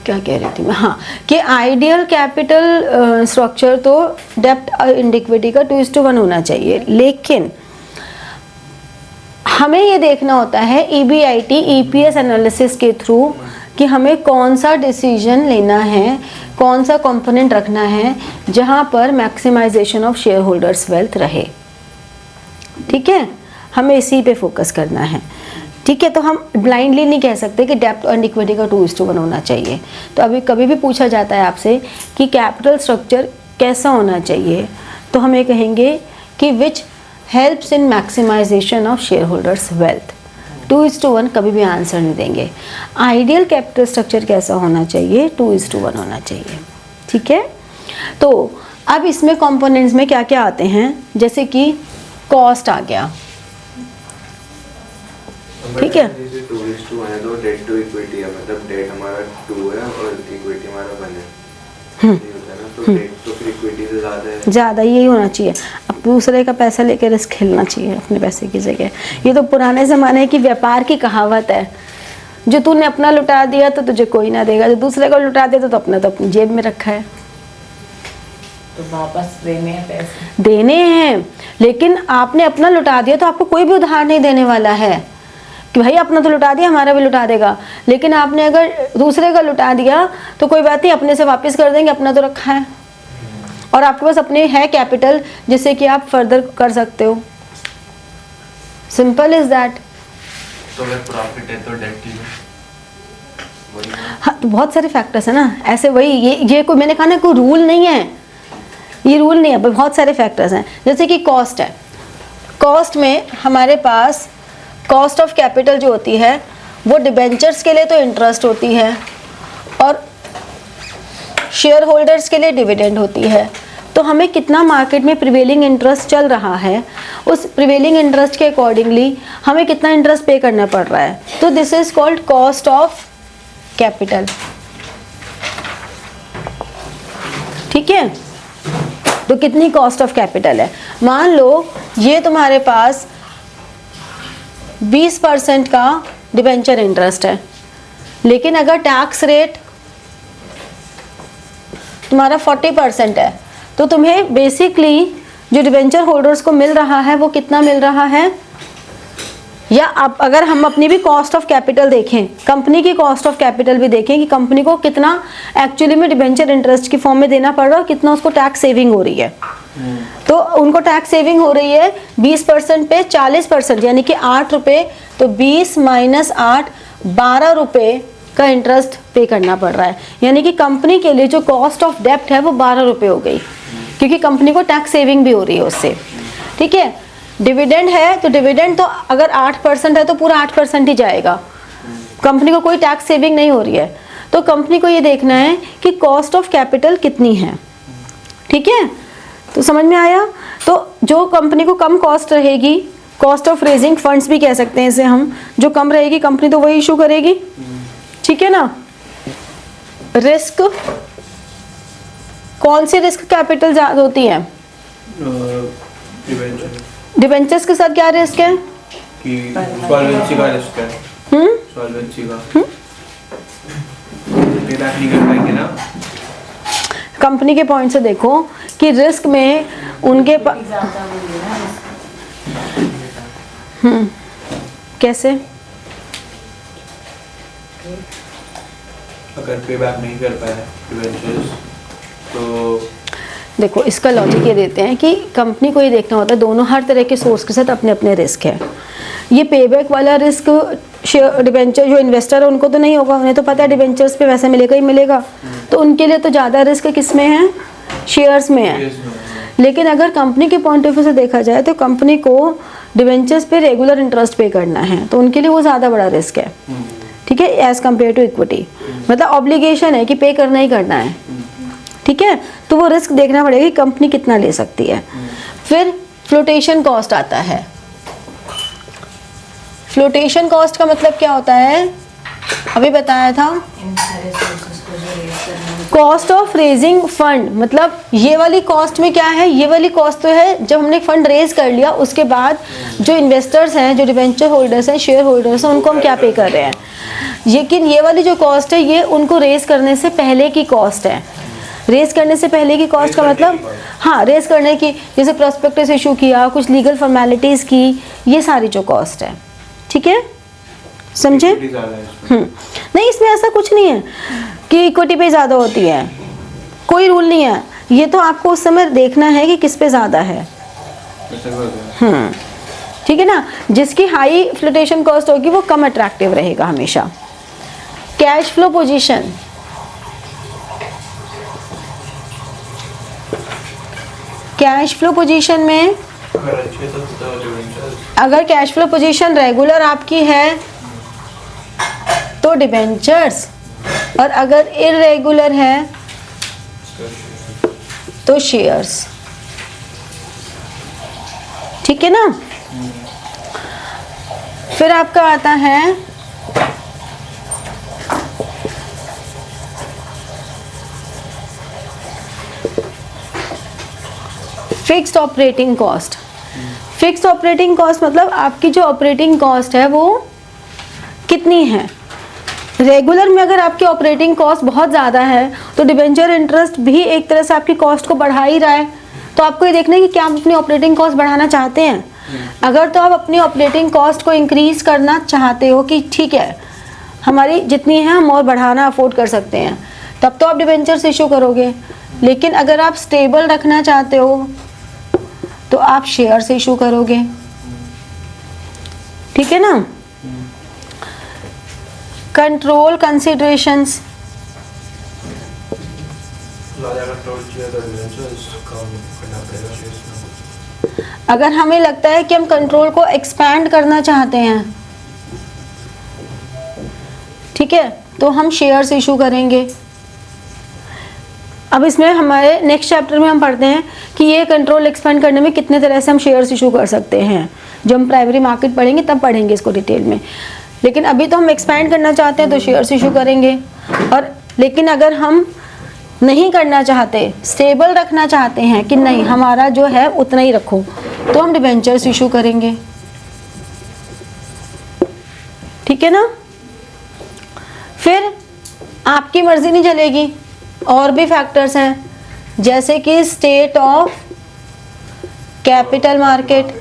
क्या कह रही थी मैं, हाँ कि आइडियल कैपिटल स्ट्रक्चर तो डेब्ट एंड इक्विटी का 2:1 होना चाहिए, लेकिन हमें ये देखना होता है EBIT EPS एनालिसिस के थ्रू कि हमें कौन सा डिसीजन लेना है, कौन सा कंपोनेंट रखना है जहाँ पर maximisation of shareholders wealth रहे, ठीक है, हमें इसी पे फोकस करना है, ठीक है। तो हम ब्लाइंडली नहीं कह सकते कि डेब्ट एंड इक्विटी का 2:1 होना चाहिए। तो अभी कभी भी पूछा जाता है आपसे कि कैपिटल स्ट्रक्चर कैसा होना चाहिए, तो हम ये कहेंगे कि which helps in maximisation of shareholders wealth. 2:1 कभी भी आंसर नहीं देंगे। आइडियल कैपिटल स्ट्रक्चर कैसा होना चाहिए, 2:1 होना चाहिए, ठीक है। तो अब इसमें कंपोनेंट्स में क्या क्या आते हैं, जैसे कि कॉस्ट आ गया, ठीक है। 2:1 है तो डेट टू इक्विटी है, मतलब डेट हमारा 2 है और इक्विटी हमारा 1 है, ये होता है ना। तो डेट तो फिर इक्विटी से ज़्यादा है। ज़्यादा यही होना चाहिए। अब दूसरे का पैसा लेके रिस्क खेलना चाहिए अपने पैसे की जगह। ये तो पुराने ज़माने की व्यापार की कहावत है, जो तूने अपना लुटा दिया तो तुझे कोई ना देगा, जो दूसरे को लुटा दिया तो अपना तो अपनी जेब में रखा है। तो वापस देने हैं पैसे। देने हैं, लेकिन आपने अपना लुटा दिया तो आपको कोई भी उधार नहीं देने वाला है कि भाई अपना तो लुटा दिया हमारा भी लुटा देगा। लेकिन आपने अगर दूसरे का लुटा दिया तो कोई बात नहीं, अपने से वापस कर देंगे, अपना तो रखा है और आपके पास अपने है कैपिटल जिससे कि आप फर्दर कर सकते हो। Simple is that. तो अगर प्रॉफिट है तो डेट की वही है। हाँ, तो बहुत सारे फैक्टर्स है ना ऐसे। वही ये कोई, मैंने कहा ना, कोई रूल नहीं है, ये रूल नहीं है, बहुत सारे फैक्टर्स हैं। जैसे कि कॉस्ट है, कॉस्ट में हमारे पास कॉस्ट ऑफ कैपिटल जो होती है वो डिबेंचर्स के लिए तो इंटरेस्ट होती है और शेयर होल्डर्स के लिए डिविडेंड होती है। तो हमें कितना मार्केट में प्रिवेलिंग इंटरेस्ट चल रहा है, उस प्रिवेलिंग इंटरेस्ट के अकॉर्डिंगली हमें कितना इंटरेस्ट पे करना पड़ रहा है, तो this is called cost of capital. ठीक है, तो कितनी कॉस्ट ऑफ कैपिटल है। मान लो ये तुम्हारे पास 20% का डिबेंचर इंटरेस्ट है, लेकिन अगर टैक्स रेट तुम्हारा 40% है तो तुम्हें बेसिकली जो डिबेंचर होल्डर्स को मिल रहा है वो कितना मिल रहा है। या आप अगर हम अपनी भी कॉस्ट ऑफ कैपिटल देखें, कंपनी की कॉस्ट ऑफ कैपिटल भी देखें कि कंपनी को कितना एक्चुअली में डिबेंचर इंटरेस्ट की फॉर्म में देना पड़ रहा है, कितना उसको टैक्स सेविंग हो रही है। तो उनको टैक्स सेविंग हो रही है 20% पे 40%, यानी कि 8 रुपये, तो 20 - 8 12 रुपये का इंटरेस्ट पे करना पड़ रहा है। यानी कि कंपनी के लिए जो कॉस्ट ऑफ डेप्ट है वो 12 रुपये हो गई, क्योंकि कंपनी को टैक्स सेविंग भी हो रही है उससे। ठीक है, डिविडेंड है तो डिविडेंड तो अगर 8% है तो पूरा 8% ही जाएगा, कंपनी को कोई टैक्स सेविंग नहीं हो रही है। तो कंपनी को ये देखना है कि कॉस्ट ऑफ कैपिटल कितनी है। ठीक है, तो समझ में आया। तो जो कंपनी को कम कॉस्ट रहेगी, कॉस्ट ऑफ रेजिंग फंड्स भी कह सकते हैं इसे हम, जो कम रहेगी कंपनी तो वही इशू करेगी। ठीक है ना। रिस्क, कौन सी रिस्क कैपिटल ज्यादा होती है। डिबेंचर्स के साथ क्या रिस्क है कि सॉल्वेंसी का रिस्क है। सॉल्वेंसी का पेबैक नहीं कर पाएंगे ना। कंपनी के पॉइंट से देखो कि रिस्क में उनके ज़्यादा होगी ना risk। कैसे, अगर पेबैक नहीं कर पाए डिबेंचर्स तो देखो इसका लॉजिक ये देते हैं कि कंपनी को ये देखना होता है दोनों हर तरह के सोर्स के साथ अपने अपने रिस्क है। ये पेबैक वाला रिस्क शेयर डिबेंचर जो इन्वेस्टर है उनको तो नहीं होगा, उन्हें तो पता है डिबेंचर्स पे वैसे मिलेगा ही मिलेगा, तो उनके लिए तो ज़्यादा रिस्क किस में है, शेयर्स में है। लेकिन अगर कंपनी के पॉइंट ऑफ व्यू से देखा जाए तो कंपनी को डिबेंचर्स पे रेगुलर इंटरेस्ट पे करना है, तो उनके लिए वो ज़्यादा बड़ा रिस्क है। ठीक है, एज कम्पेयर टू इक्विटी, मतलब ऑब्लिगेशन है कि पे करना ही करना है। ठीक है, तो वो रिस्क देखना पड़ेगा कि कंपनी कितना ले सकती है। फिर फ्लोटेशन कॉस्ट आता है। फ्लोटेशन कॉस्ट का मतलब क्या होता है, अभी बताया था, इन सारे सोर्सेस को जो रेज करना है। कॉस्ट ऑफ रेजिंग फंड, मतलब ये वाली कॉस्ट में क्या है, ये वाली कॉस्ट तो है जब हमने फंड रेज कर लिया उसके बाद जो इन्वेस्टर्स हैं, जो डिबेंचर होल्डर्स हैं, शेयर होल्डर्स हैं, उनको हम क्या पे कर रहे हैं। लेकिन ये वाली जो कॉस्ट है ये उनको रेज करने से पहले की कॉस्ट है। रेज करने से पहले की कॉस्ट का मतलब, हाँ, रेज करने की, जैसे प्रोस्पेक्टस इशू किया, कुछ लीगल फॉर्मेलिटीज़ की, ये सारी जो कॉस्ट है। ठीक है, समझे। नहीं, इसमें ऐसा कुछ नहीं है कि इक्विटी पे ज़्यादा होती है, कोई रूल नहीं है। ये तो आपको उस समय देखना है कि किस पे ज़्यादा है। ठीक है ना, जिसकी हाई फ्लोटेशन कॉस्ट होगी वो कम अट्रैक्टिव रहेगा हमेशा। Cash flow position, cash flow position में अगर कैश फ्लो पोजीशन रेगुलर आपकी है तो डिबेंचर्स, और अगर इरेगुलर है तो शेयर्स। ठीक है ना। फिर आपका आता है fixed operating cost. Fixed operating cost मतलब आपकी जो ऑपरेटिंग कॉस्ट है वो कितनी है। रेगुलर में अगर आपकी ऑपरेटिंग कॉस्ट बहुत ज़्यादा है तो डिबेंचर इंटरेस्ट भी एक तरह से आपकी कॉस्ट को बढ़ा ही रहा है। तो आपको ये देखना है कि क्या आप अपनी ऑपरेटिंग कॉस्ट बढ़ाना चाहते हैं। अगर तो आप अपनी ऑपरेटिंग कॉस्ट को इंक्रीज करना चाहते हो कि ठीक है हमारी जितनी है हम और बढ़ाना अफोर्ड कर सकते हैं, तब तो आप डिबेंचर्स इशू करोगे। लेकिन अगर आप स्टेबल रखना चाहते हो तो आप शेयर्स इशू करोगे, ठीक है ना। कंट्रोल कंसिडरेशंस, अगर हमें लगता है कि हम कंट्रोल को एक्सपैंड करना चाहते हैं, ठीक है, तो हम शेयर्स इशू करेंगे। अब इसमें हमारे नेक्स्ट चैप्टर में हम पढ़ते हैं कि ये कंट्रोल एक्सपेंड करने में कितने तरह से हम शेयर्स इशू कर सकते हैं। जब हम प्राइमरी मार्केट पढ़ेंगे तब पढ़ेंगे इसको डिटेल में, लेकिन अभी तो हम एक्सपेंड करना चाहते हैं तो शेयर्स इशू करेंगे। और लेकिन अगर हम नहीं करना चाहते, स्टेबल रखना चाहते हैं कि नहीं हमारा जो है उतना ही रखो, तो हम डिबेंचर्स इशू करेंगे, ठीक है ना। फिर आपकी मर्जी नहीं चलेगी, और भी फैक्टर्स हैं जैसे कि state of capital market,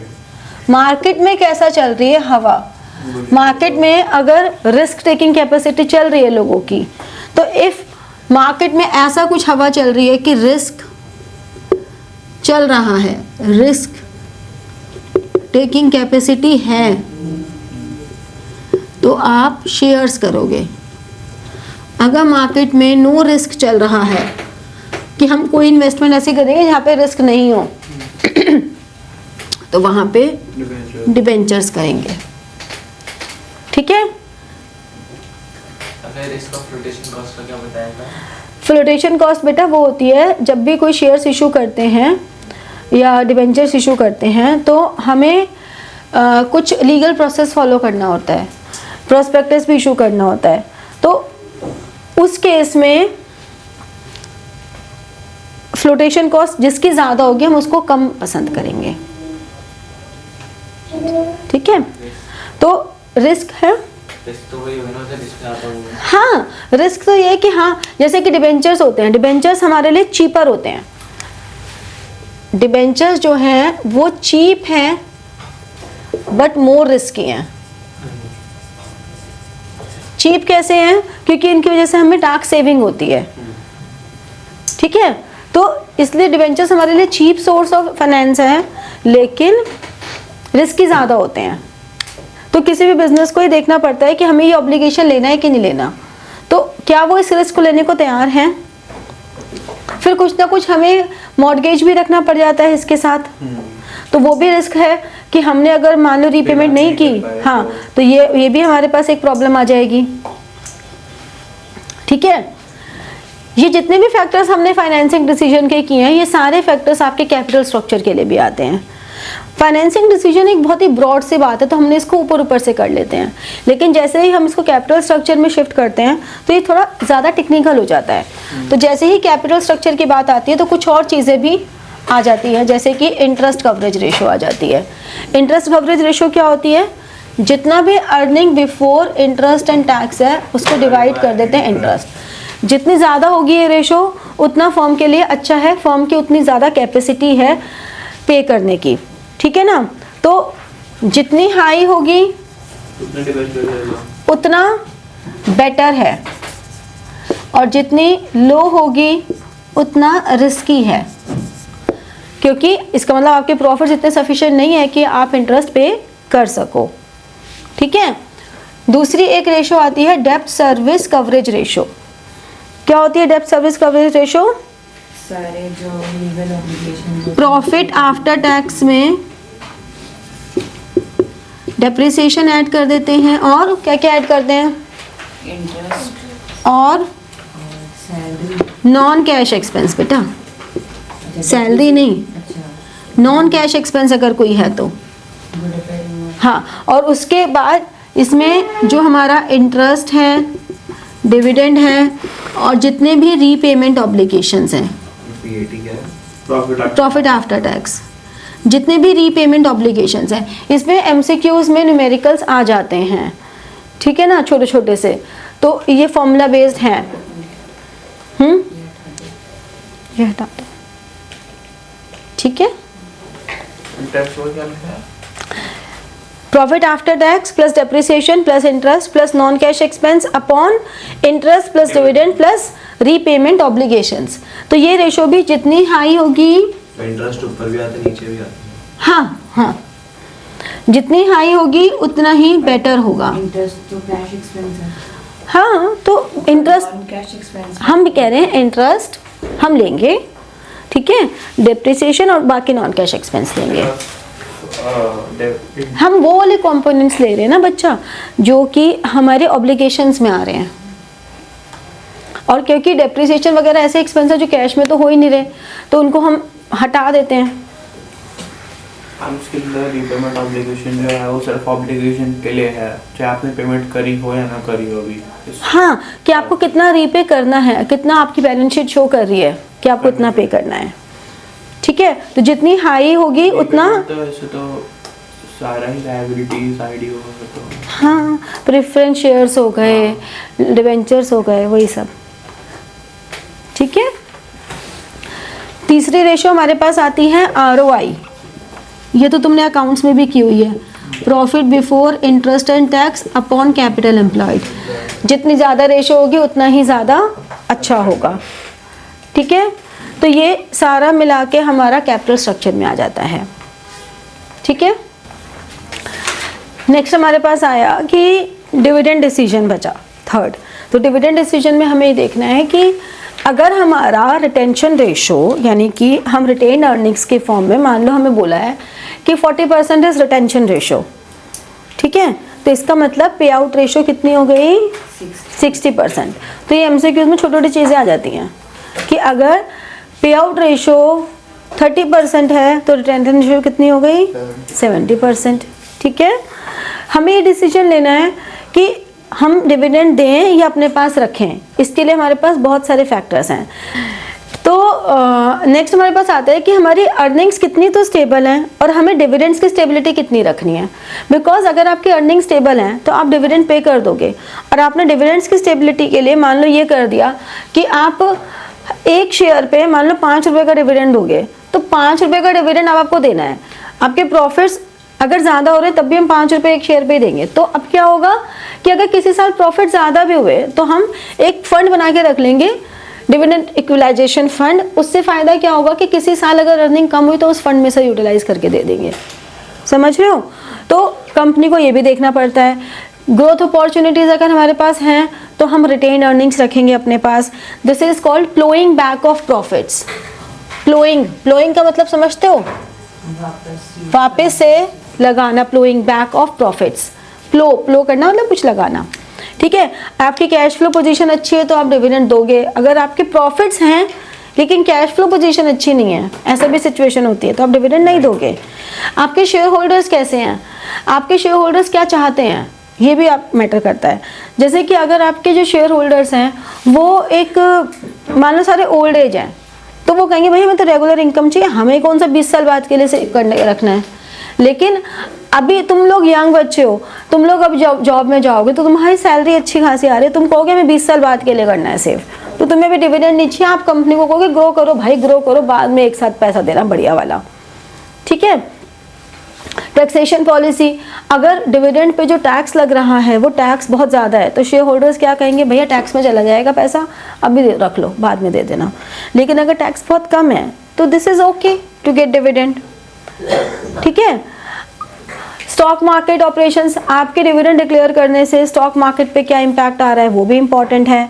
market में कैसा चल रही है हवा। मार्केट में अगर रिस्क टेकिंग कैपेसिटी चल रही है लोगों की, तो इफ मार्केट में ऐसा कुछ हवा चल रही है कि रिस्क चल रहा है, रिस्क टेकिंग कैपेसिटी है, तो आप शेयर्स करोगे। अगर मार्केट में नो रिस्क चल रहा है कि हम कोई इन्वेस्टमेंट ऐसी करेंगे जहाँ पे रिस्क नहीं हो तो वहाँ पे डिबेंचर्स करेंगे, ठीक है। अगर इसका फ्लोटेशन कॉस्ट का क्या बताएगा? फ्लोटेशन कॉस्ट बेटा वो होती है जब भी कोई शेयर्स इशू करते हैं या डिबेंचर्स इशू करते हैं तो हमें कुछ लीगल प्रोसेस फॉलो करना होता है, प्रोस्पेक्टस भी इशू करना होता है। तो उस केस में फ्लोटेशन कॉस्ट जिसकी ज़्यादा होगी हम उसको कम पसंद करेंगे, ठीक है। तो रिस्क है, रिस्क तो वही होगा ना जिसमें आता होगा। हाँ रिस्क तो ये है कि हाँ जैसे कि डिबेंचर्स होते हैं, डिबेंचर्स हमारे लिए चीपर होते हैं। डिबेंचर्स जो हैं वो चीप हैं बट मोर रिस्की हैं। चीप कैसे हैं? क्योंकि इनकी वजह से हमें टैक्स सेविंग होती है, ठीक है। तो इसलिए डिबेंचर्स हमारे लिए चीप सोर्स ऑफ फाइनेंस है, लेकिन रिस्की ज़्यादा होते हैं। तो किसी भी बिजनेस को ये देखना पड़ता है कि हमें ये ऑब्लिगेशन लेना है कि नहीं लेना, तो क्या वो इस रिस्क को लेने को तैयार हैं। फिर कुछ ना कुछ हमें मॉर्गेज भी रखना पड़ जाता है इसके साथ, तो वो भी रिस्क है कि हमने अगर मान लो रीपेमेंट नहीं की, हाँ तो ये भी हमारे पास एक प्रॉब्लम आ जाएगी, ठीक है। ये जितने भी फैक्टर्स हमने फाइनेंसिंग डिसीजन के किए हैं, ये सारे फैक्टर्स आपके कैपिटल स्ट्रक्चर के लिए भी आते हैं। फाइनेंसिंग डिसीजन एक बहुत ही ब्रॉड सी बात है, तो हमने इसको ऊपर ऊपर से कर लेते हैं, लेकिन जैसे ही हम इसको कैपिटल स्ट्रक्चर में शिफ्ट करते हैं तो ये थोड़ा ज़्यादा टेक्निकल हो जाता है। तो जैसे ही कैपिटल स्ट्रक्चर की बात आती है तो कुछ और चीज़ें भी आ जाती है, जैसे कि इंटरेस्ट कवरेज रेशो आ जाती है। इंटरेस्ट कवरेज रेशो क्या होती है? जितना भी earning before interest and tax है उसको डिवाइड कर देते हैं इंटरेस्ट। जितनी ज़्यादा होगी ये रेशो उतना फर्म के लिए अच्छा है, फर्म की उतनी ज़्यादा कैपेसिटी है पे करने की, ठीक है ना। तो जितनी हाई होगी उतना बेटर है, और जितनी लो होगी उतना रिस्की है, क्योंकि इसका मतलब आपके प्रॉफिट्स इतने सफिशिएंट नहीं है कि आप इंटरेस्ट पे कर सको, ठीक है। दूसरी एक रेशो आती है डेब्ट सर्विस कवरेज रेशो। क्या होती है डेब्ट सर्विस कवरेज रेशो? सारे जो legal obligation, profit after tax में डेप्रिसिएशन ऐड कर देते हैं, और क्या क्या ऐड करते हैं? इंटरेस्ट और सैलरी, नॉन कैश एक्सपेंस। बेटा सैलरी नहीं, अच्छा नॉन कैश एक्सपेंस अगर कोई है तो, हाँ। और उसके बाद इसमें जो हमारा इंटरेस्ट है, डिविडेंड है, और जितने भी रीपेमेंट ऑब्लिगेशंस हैं, पीएटी क्या है? प्रॉफिट आफ्टर टैक्स, जितने भी रीपेमेंट ऑब्लिगेशंस हैं, इसमें एमसीक्यूज में न्यूमेरिकल्स आ जाते हैं, ठीक है ना, छोटे छोटे से, तो ये फॉर्मूला बेस्ड है। ये हटा दो, ठीक है। Profit after tax plus depreciation plus interest plus non cash expense upon interest plus dividend plus repayment obligations. तो ये रेशो भी जितनी हाई होगी, इंटरेस्ट ऊपर भी आते नीचे भी आते। हाँ, जितनी हाई होगी उतना ही बेटर होगा। इंटरेस्ट तो कैश एक्सपेंस है। हाँ, तो इंटरेस्ट कैश एक्सपेंस हम भी कह रहे हैं, इंटरेस्ट हम लेंगे, ठीक है, डेप्रिसिएशन और बाकी नॉन कैश एक्सपेंस लेंगे। हम वो वाले कंपोनेंट्स ले रहे हैं ना बच्चा, जो कि हमारे ऑब्लिगेशंस में आ रहे हैं। और क्योंकि डेप्रिसिएशन वगैरह ऐसे एक्सपेंस है जो कैश में तो हो ही नहीं रहे, तो उनको हम हटा देते हैं। रीपेमेंट ऑब्लिगेशन जो है वो सिर्फ ऑब्लिगेशन के लिए है, चाहे आपने पेमेंट करी हो या ना करी हो अभी। हाँ, कि आपको कितना रीपे करना है, कितना आपकी बैलेंस शीट शो कर रही है कि आपको इतना पे करना है, ठीक है। तो जितनी हाई होगी उतना, तो ऐसे तो सारा ही लायबिलिटी साइड ही होगा। तो हाँ, प्रेफरेंस शेयर्स हो गए, डिवेंचर्स हो गए, वही सब, ठीक है। तीसरी रेशो हमारे पास आती है आरओआई। ये तो तुमने अकाउंट्स में भी की हुई है, profit before interest and tax upon capital employed. जितनी ज़्यादा रेशो होगी उतना ही ज़्यादा अच्छा होगा, ठीक है। तो ये सारा मिला के हमारा कैपिटल स्ट्रक्चर में आ जाता है, ठीक है। नेक्स्ट हमारे पास आया कि डिविडेंड डिसीजन बचा, थर्ड। तो डिविडेंड डिसीजन में हमें ये देखना है कि अगर हमारा रिटेंशन रेशो, यानी कि हम रिटेन अर्निंग्स के फॉर्म में, मान लो हमें बोला है कि 40% इज रिटेंशन रेशो, ठीक है, तो इसका मतलब पे आउट रेशो कितनी हो गई, 60%। तो ये एमसीक्यूज में छोटी छोटी चीज़ें आ जाती हैं कि अगर पे आउट रेशो 30% है तो रिटेंशन रेशो कितनी हो गई, 70%, ठीक है। हमें ये डिसीजन लेना है कि हम डिविडेंड दें या अपने पास रखें, इसके लिए हमारे पास बहुत सारे फैक्टर्स हैं। तो नेक्स्ट हमारे पास आता है कि हमारी अर्निंग्स कितनी तो स्टेबल हैं और हमें डिविडेंड्स की स्टेबिलिटी कितनी रखनी है। बिकॉज अगर आपकी अर्निंग स्टेबल हैं तो आप डिविडेंड पे कर दोगे, और आपने डिविडेंड्स की स्टेबिलिटी के लिए मान लो ये कर दिया कि आप एक शेयर पे मान लो 5 रुपये का डिविडेंड दोगे, तो 5 रुपये का डिविडेंड अब आपको देना है। आपके प्रॉफिट्स अगर ज़्यादा हो रहे हैं तब भी हम 5 रुपये एक शेयर पे ही देंगे। तो अब क्या होगा कि अगर किसी साल प्रॉफिट ज़्यादा भी हुए तो हम एक फंड बना के रख लेंगे, डिविडेंड इक्वलाइजेशन फंड। उससे फ़ायदा क्या होगा कि किसी साल अगर अर्निंग कम हुई तो उस फंड में से यूटिलाइज करके दे देंगे, समझ रहे हो। तो कंपनी को ये भी देखना पड़ता है। ग्रोथ अपॉर्चुनिटीज़ अगर हमारे पास हैं तो हम रिटेन अर्निंग्स रखेंगे अपने पास। This is called ploughing back of profits. Ploughing का मतलब समझते हो, वापस से लगाना, ploughing back of profits. Plough करना मतलब कुछ लगाना, ठीक है। आपकी कैश फ्लो पोजीशन अच्छी है तो आप डिविडेंड दोगे। अगर आपके प्रॉफिट्स हैं लेकिन कैश फ्लो पोजीशन अच्छी नहीं है, ऐसा भी सिचुएशन होती है, तो आप डिविडेंड नहीं दोगे। आपके शेयर होल्डर्स कैसे हैं, आपके शेयर होल्डर्स क्या चाहते हैं, ये भी आप मैटर करता है। जैसे कि अगर आपके जो शेयर होल्डर्स हैं वो एक मान लो सारे ओल्ड एज हैं, तो वो कहेंगे भाई हमें तो रेगुलर इनकम चाहिए, हमें कौन सा 20 साल बाद के लिए से करने रखना है। लेकिन अभी तुम लोग यंग बच्चे हो, तुम लोग अब जॉब में जाओगे तो तुम्हारी सैलरी अच्छी खासी आ रही है, तुम कहोगे हमें 20 साल बाद के लिए करना है सेव, तो तुम्हें भी डिविडेंड नहीं चाहिए। आप कंपनी को कहोगे ग्रो करो भाई, ग्रो करो, बाद में एक साथ पैसा देना बढ़िया वाला, ठीक है। टैक्सेशन पॉलिसी, अगर डिविडेंड पे जो टैक्स लग रहा है वो टैक्स बहुत ज़्यादा है तो शेयर होल्डर्स क्या कहेंगे, भैया टैक्स में चला जाएगा पैसा, अभी रख लो बाद में दे देना। लेकिन अगर टैक्स बहुत कम है तो this is okay to get dividend, ठीक है। स्टॉक मार्केट ऑपरेशंस, आपके डिविडेंड डिक्लेयर करने से स्टॉक मार्केट पे क्या इम्पैक्ट आ रहा है वो भी इम्पॉर्टेंट है,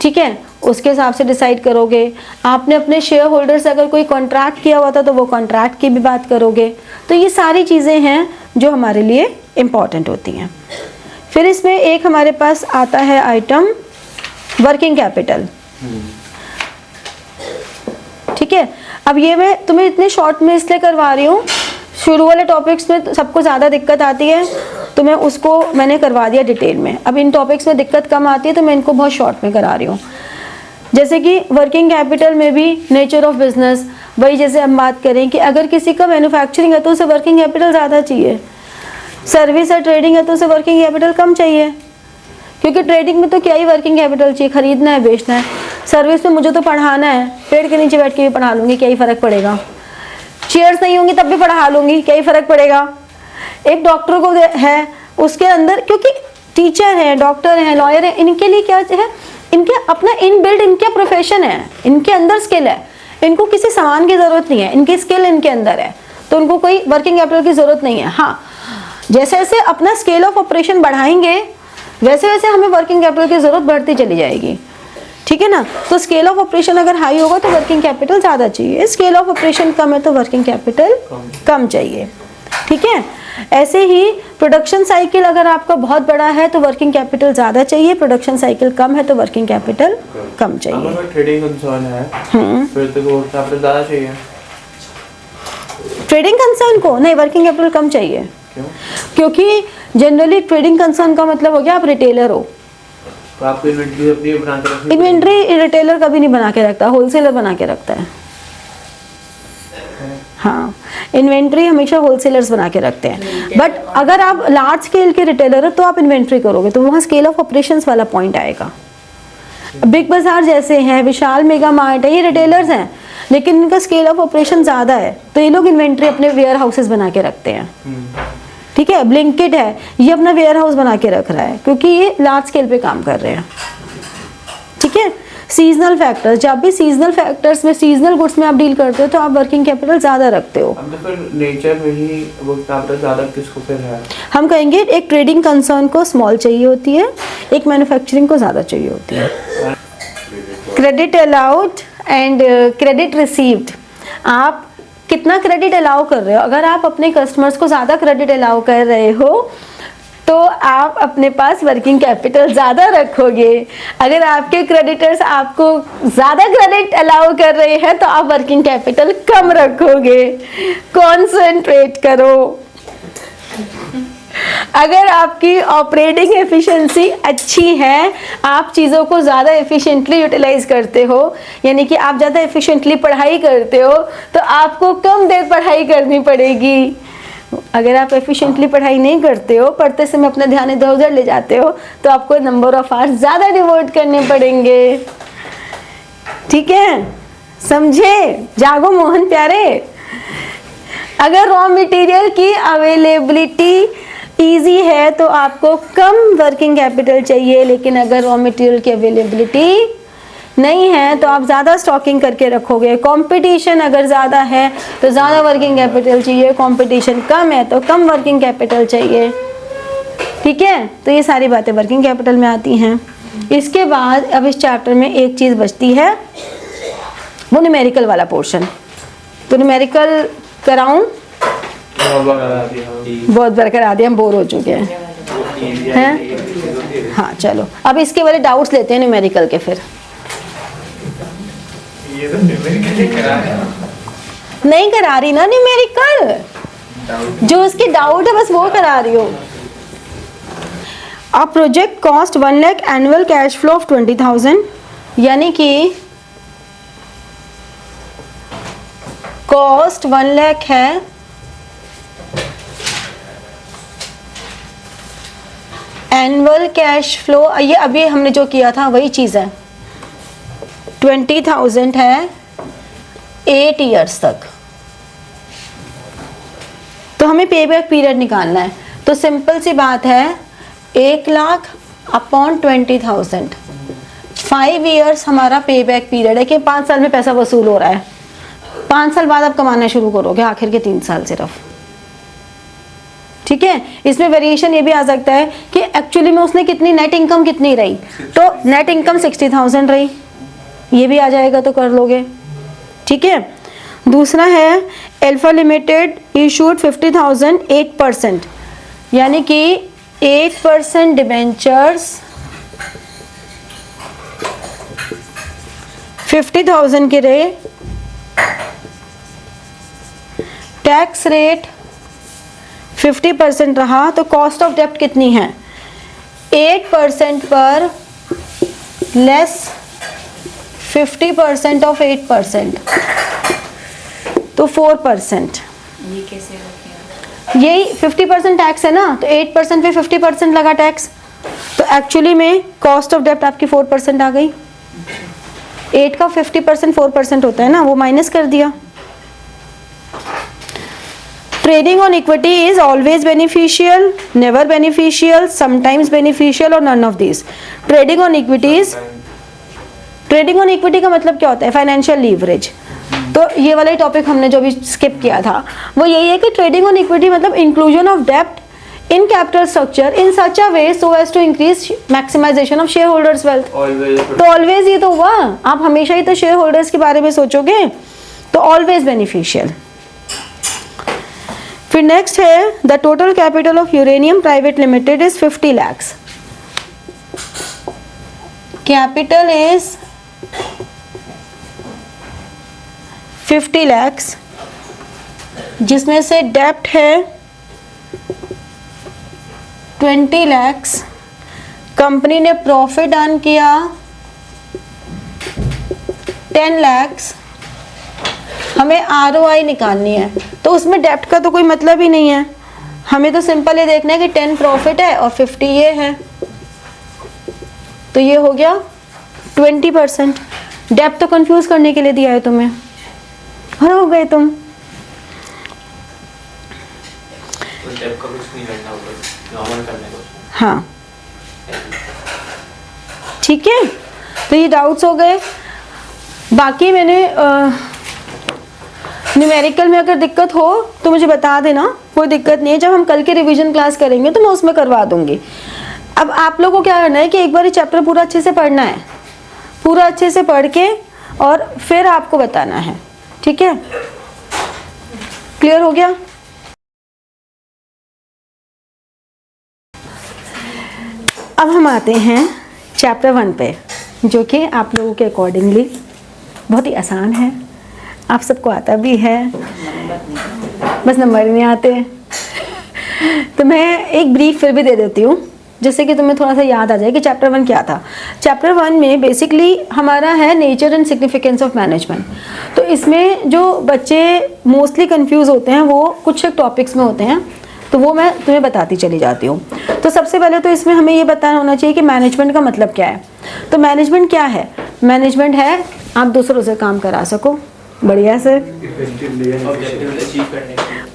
ठीक है। उसके हिसाब से डिसाइड करोगे। आपने अपने शेयर होल्डर से अगर कोई कॉन्ट्रैक्ट किया हुआ था तो वो कॉन्ट्रैक्ट की भी बात करोगे। तो ये सारी चीज़ें हैं जो हमारे लिए इम्पॉर्टेंट होती हैं। फिर इसमें एक हमारे पास आता है आइटम वर्किंग कैपिटल, ठीक है। अब ये मैं तुम्हें इतने शॉर्ट में इसलिए करवा रही हूँ, शुरू वाले टॉपिक्स में सबको ज़्यादा दिक्कत आती है तो मैं उसको मैंने करवा दिया डिटेल में। अब इन टॉपिक्स में दिक्कत कम आती है तो मैं इनको बहुत शॉर्ट में करा रही हूँ। जैसे कि वर्किंग कैपिटल में भी नेचर ऑफ बिजनेस, वही जैसे हम बात करें कि अगर किसी का मैन्युफैक्चरिंग है तो उसे वर्किंग कैपिटल ज़्यादा चाहिए, सर्विस या ट्रेडिंग है तो उसे वर्किंग कैपिटल कम चाहिए, क्योंकि ट्रेडिंग में तो क्या ही वर्किंग कैपिटल चाहिए, खरीदना है बेचना है। सर्विस में मुझे तो पढ़ाना है, पेड़ के नीचे बैठ के भी पढ़ा लूँगी, क्या ही फ़र्क पड़ेगा। चेयर्स नहीं होंगी तब भी पढ़ा लूँगी, क्या ही फ़र्क पड़ेगा। एक डॉक्टर को है उसके अंदर, क्योंकि टीचर है, डॉक्टर है, लॉयर है, इनके लिए क्या है, इनके अपना इनबिल्ट इनका प्रोफेशन है, इनके अंदर स्किल है, इनको किसी सामान की ज़रूरत नहीं है, इनकी स्किल इनके अंदर है, तो उनको कोई वर्किंग कैपिटल की ज़रूरत नहीं है। हाँ, जैसे जैसे अपना स्केल ऑफ ऑपरेशन बढ़ाएंगे वैसे वैसे हमें वर्किंग कैपिटल की ज़रूरत बढ़ती चली जाएगी, ठीक है ना। तो स्केल ऑफ ऑपरेशन अगर हाई होगा तो वर्किंग कैपिटल ज़्यादा चाहिए, स्केल ऑफ ऑपरेशन कम है तो वर्किंग कैपिटल कम चाहिए, ठीक है। ऐसे ही प्रोडक्शन साइकिल अगर आपका बहुत बड़ा है तो वर्किंग कैपिटल ज़्यादा चाहिए, प्रोडक्शन साइकिल कम है तो वर्किंग कैपिटल कम चाहिए। अगर ट्रेडिंग कंसर्न है फिर तो वो कैपिटल ज़्यादा चाहिए। ट्रेडिंग कंसर्न को नहीं, वर्किंग कैपिटल कम चाहिए। क्यों? क्योंकि जनरली ट्रेडिंग कंसर्न का मतलब हो गया आप रिटेलर हो। तो आपको इन्वेंट्री अपनी बना के रखनी इन्वेंट्री रिटेलर कभी नहीं बना के रखता, होलसेलर बना के रखता है। हाँ, इन्वेंट्री हमेशा होलसेलर्स बना के रखते हैं। बट अगर आप लार्ज स्केल के रिटेलर हो तो आप इन्वेंट्री करोगे तो वहाँ स्केल ऑफ ऑपरेशंस वाला पॉइंट आएगा। बिग बाजार जैसे हैं, विशाल मेगा मार्ट है, ये रिटेलर्स हैं लेकिन इनका स्केल ऑफ ऑपरेशन ज़्यादा है तो ये लोग इन्वेंट्री अपने वेयर हाउसेस बना के रखते हैं, ठीक है। ब्लिंकिट है, ये अपना वेयर हाउस बना के रख रहा है क्योंकि ये लार्ज स्केल पे काम कर रहे हैं, ठीक है। सीजनल फैक्टर्स, जब भी सीजनल फैक्टर्स में, सीजनल गुड्स में आप डील करते हो तो आप वर्किंग कैपिटल ज़्यादा रखते हो। अब तो फिर नेचर में ही वो कैपिटल ज़्यादा किसको फिर है? हम कहेंगे एक ट्रेडिंग कंसर्न को स्मॉल चाहिए होती है, एक मैन्युफैक्चरिंग को ज़्यादा चाहिए होती है। Credit allowed and credit received, आप कितना क्रेडिट अलाउ कर रहे हो। अगर आप अपने कस्टमर्स को ज़्यादा क्रेडिट अलाउ कर रहे हो तो आप अपने पास वर्किंग कैपिटल ज़्यादा रखोगे। अगर आपके क्रेडिटर्स आपको ज़्यादा क्रेडिट अलाउ कर रहे हैं तो आप वर्किंग कैपिटल कम रखोगे। कॉन्सेंट्रेट करो। अगर आपकी ऑपरेटिंग एफिशिएंसी अच्छी है, आप चीज़ों को ज़्यादा एफिशिएंटली यूटिलाइज करते हो, यानी कि आप ज़्यादा एफिशिएंटली पढ़ाई करते हो तो आपको कम देर पढ़ाई करनी पड़ेगी। अगर आप एफिशिएंटली पढ़ाई नहीं करते हो, पढ़ते समय अपना ध्यान इधर उधर ले जाते हो तो आपको नंबर ऑफ आवर्स ज़्यादा डिवोट करने पड़ेंगे, ठीक है। समझे? जागो मोहन प्यारे। अगर रॉ मटेरियल की अवेलेबिलिटी इजी है तो आपको कम वर्किंग कैपिटल चाहिए, लेकिन अगर रॉ मटेरियल की अवेलेबिलिटी नहीं है तो आप ज़्यादा स्टॉकिंग करके रखोगे। कंपटीशन अगर ज़्यादा है तो ज़्यादा वर्किंग कैपिटल चाहिए, कंपटीशन कम है तो कम वर्किंग कैपिटल चाहिए, ठीक है। तो ये सारी बातें वर्किंग कैपिटल में आती हैं। इसके बाद अब इस चैप्टर में एक चीज़ बचती है, वो न्यूमेरिकल वाला पोर्शन। तो न्यूमेरिकल कराऊं? बहुत बार करा दिया, हम बोर हो चुके हैं। हाँ चलो, अब इसके वाले डाउट्स लेते हैं न्यूमेरिकल के। फिर ये तो न्यूमेरिकल करा है, नहीं करा रही ना न्यूमेरिकल, जो उसकी डाउट है बस वो करा रही हो। अब project cost 1 lakh, annual cash flow of 20,000, यानी कि कॉस्ट 1 लाख है, एनुअल कैश फ्लो, ये अभी हमने जो किया था वही चीज़ है, 20,000 है 8 ईयर्स तक। तो हमें पे बैक पीरियड निकालना है। तो सिंपल सी बात है, 1 लाख अपॉन 20,000, 5 ईयर्स हमारा पे बैक पीरियड है कि 5 साल में पैसा वसूल हो रहा है। 5 साल बाद आप कमाना शुरू करोगे, आखिर के 3 साल सिर्फ, ठीक है। इसमें वेरिएशन ये भी आ सकता है कि एक्चुअली में उसने कितनी नेट इनकम कितनी रही, तो नेट इनकम 60,000 रही, ये भी आ जाएगा तो कर लोगे, ठीक है। दूसरा है अल्फा लिमिटेड इशूड 50,000 8%, यानी कि 8% डिबेंचर्स 50,000 के रहे, टैक्स रेट 50% रहा, तो कॉस्ट ऑफ डेप्ट कितनी है, 8% पर लेस 50% ऑफ 8%, तो 4%, ये कैसे हो गया? यही 50% टैक्स है ना, तो 8% पे 50% लगा टैक्स, तो एक्चुअली में कॉस्ट ऑफ डेप्ट आपकी 4% आ गई। 8 का 50% 4% होता है ना, वो माइनस कर दिया। Trading on equity is always beneficial, never beneficial, sometimes beneficial और none of this. Trading on equities, trading on equity का मतलब क्या होता है? Financial leverage. तो ये वाला ही टॉपिक हमने जो भी स्किप किया था वो यही है कि ट्रेडिंग ऑन इक्विटी मतलब इंक्लूजन ऑफ डेप्ट in capital structure in such a way so as to increase maximisation of shareholders wealth. तो ऑलवेज ये तो हुआ, आप हमेशा ही तो शेयर होल्डर्स के बारे में सोचोगे, तो ऑलवेज बेनिफिशियल। फिर नेक्स्ट है the total capital of uranium private limited is 50 lakhs। Capital is 50 lakhs, जिसमें से डेप्ट है 20 lakhs, कंपनी ने प्रॉफिट अर्न किया 10 lakhs, हमें ROI निकालनी है, तो उसमें डेप्ट का तो कोई मतलब ही नहीं है, हमें तो सिंपल ये देखना है कि 10 प्रॉफिट है और 50 ये है, तो ये हो गया 20%। डेप्ट तो कंफ्यूज करने के लिए दिया है तुम्हें, और हो गए तुम। तो डेप्ट का कुछ नहीं करना होगा, नॉर्मल करने को। हाँ ठीक है, तो ये डाउट्स हो गए। बाकी मैंने न्यूमेरिकल में अगर दिक्कत हो तो मुझे बता देना, कोई दिक्कत नहीं है, जब हम कल के रिवीजन क्लास करेंगे तो मैं उसमें करवा दूंगी। अब आप लोगों को क्या करना है कि एक बार ये चैप्टर पूरा अच्छे से पढ़ना है, पूरा अच्छे से पढ़ के और फिर आपको बताना है, ठीक है? क्लियर हो गया? अब हम आते हैं चैप्टर 1 पे, जो कि आप लोगों के अकॉर्डिंगली बहुत ही आसान है, आप सबको आता भी है, बस नंबर नहीं आते। तो मैं एक ब्रीफ फिर भी दे देती हूँ, जिससे कि तुम्हें थोड़ा सा याद आ जाए कि चैप्टर 1 क्या था। चैप्टर 1 में बेसिकली हमारा है nature and significance of management. तो इसमें जो बच्चे मोस्टली कंफ्यूज होते हैं वो कुछ टॉपिक्स में होते हैं, तो वो मैं तुम्हें बताती चली जाती हूँ। तो सबसे पहले तो इसमें हमें ये बताना होना चाहिए कि मैनेजमेंट का मतलब क्या है। तो मैनेजमेंट क्या है? मैनेजमेंट है आप दूसरों से काम करा सको बढ़िया से,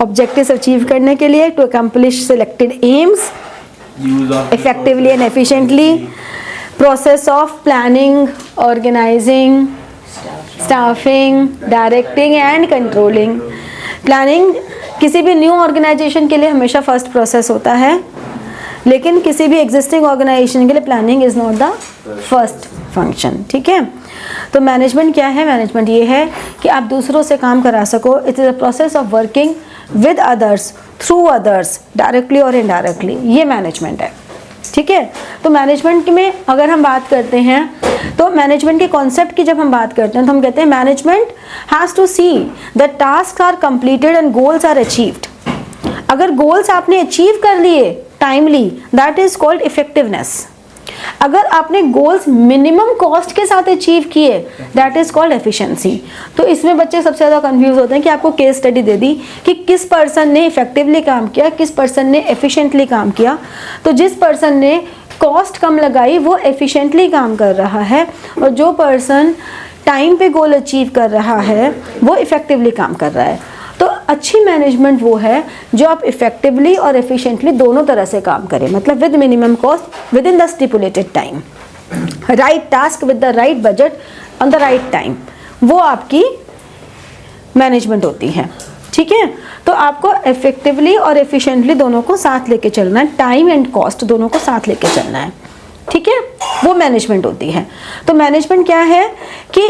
ऑब्जेक्टिव्स अचीव करने के लिए, to accomplish selected aims effectively and efficiently, process of planning, organizing, staffing, directing and controlling. Planning किसी भी न्यू ऑर्गेनाइजेशन के लिए हमेशा फर्स्ट प्रोसेस होता है, लेकिन किसी भी एग्जिस्टिंग ऑर्गेनाइजेशन के लिए planning is not the first function, ठीक है? तो मैनेजमेंट क्या है? मैनेजमेंट ये है कि आप दूसरों से काम करा सको। It is a process of working with others, through others, directly और इनडायरेक्टली, ये मैनेजमेंट है, ठीक है? तो मैनेजमेंट में अगर हम बात करते हैं तो मैनेजमेंट के कॉन्सेप्ट की जब हम बात करते हैं तो हम कहते हैं management has to see that task are completed and goals are achieved. अगर गोल्स आपने अचीव कर लिए timely, that is called effectiveness. अगर आपने गोल्स मिनिमम कॉस्ट के साथ अचीव किए, दैट इज कॉल्ड एफिशिएंसी। तो इसमें बच्चे सबसे ज़्यादा कंफ्यूज होते हैं कि आपको केस स्टडी दे दी कि किस पर्सन ने इफेक्टिवली काम किया, किस पर्सन ने एफिशिएंटली काम किया। तो जिस पर्सन ने कॉस्ट कम लगाई वो एफिशिएंटली काम कर रहा है, और जो पर्सन टाइम पे गोल अचीव कर रहा है वो इफेक्टिवली काम कर रहा है। तो अच्छी मैनेजमेंट वो है जो आप इफेक्टिवली और एफिशिएंटली दोनों तरह से काम करें, मतलब with minimum cost with in the stipulated time, right task with the right budget on the right time, वो आपकी मैनेजमेंट होती है, ठीक है? तो आपको इफेक्टिवली और एफिशिएंटली दोनों को साथ लेके चलना है, टाइम एंड कॉस्ट दोनों को साथ लेके चलना है, ठीक है? वो मैनेजमेंट होती है। तो मैनेजमेंट क्या है कि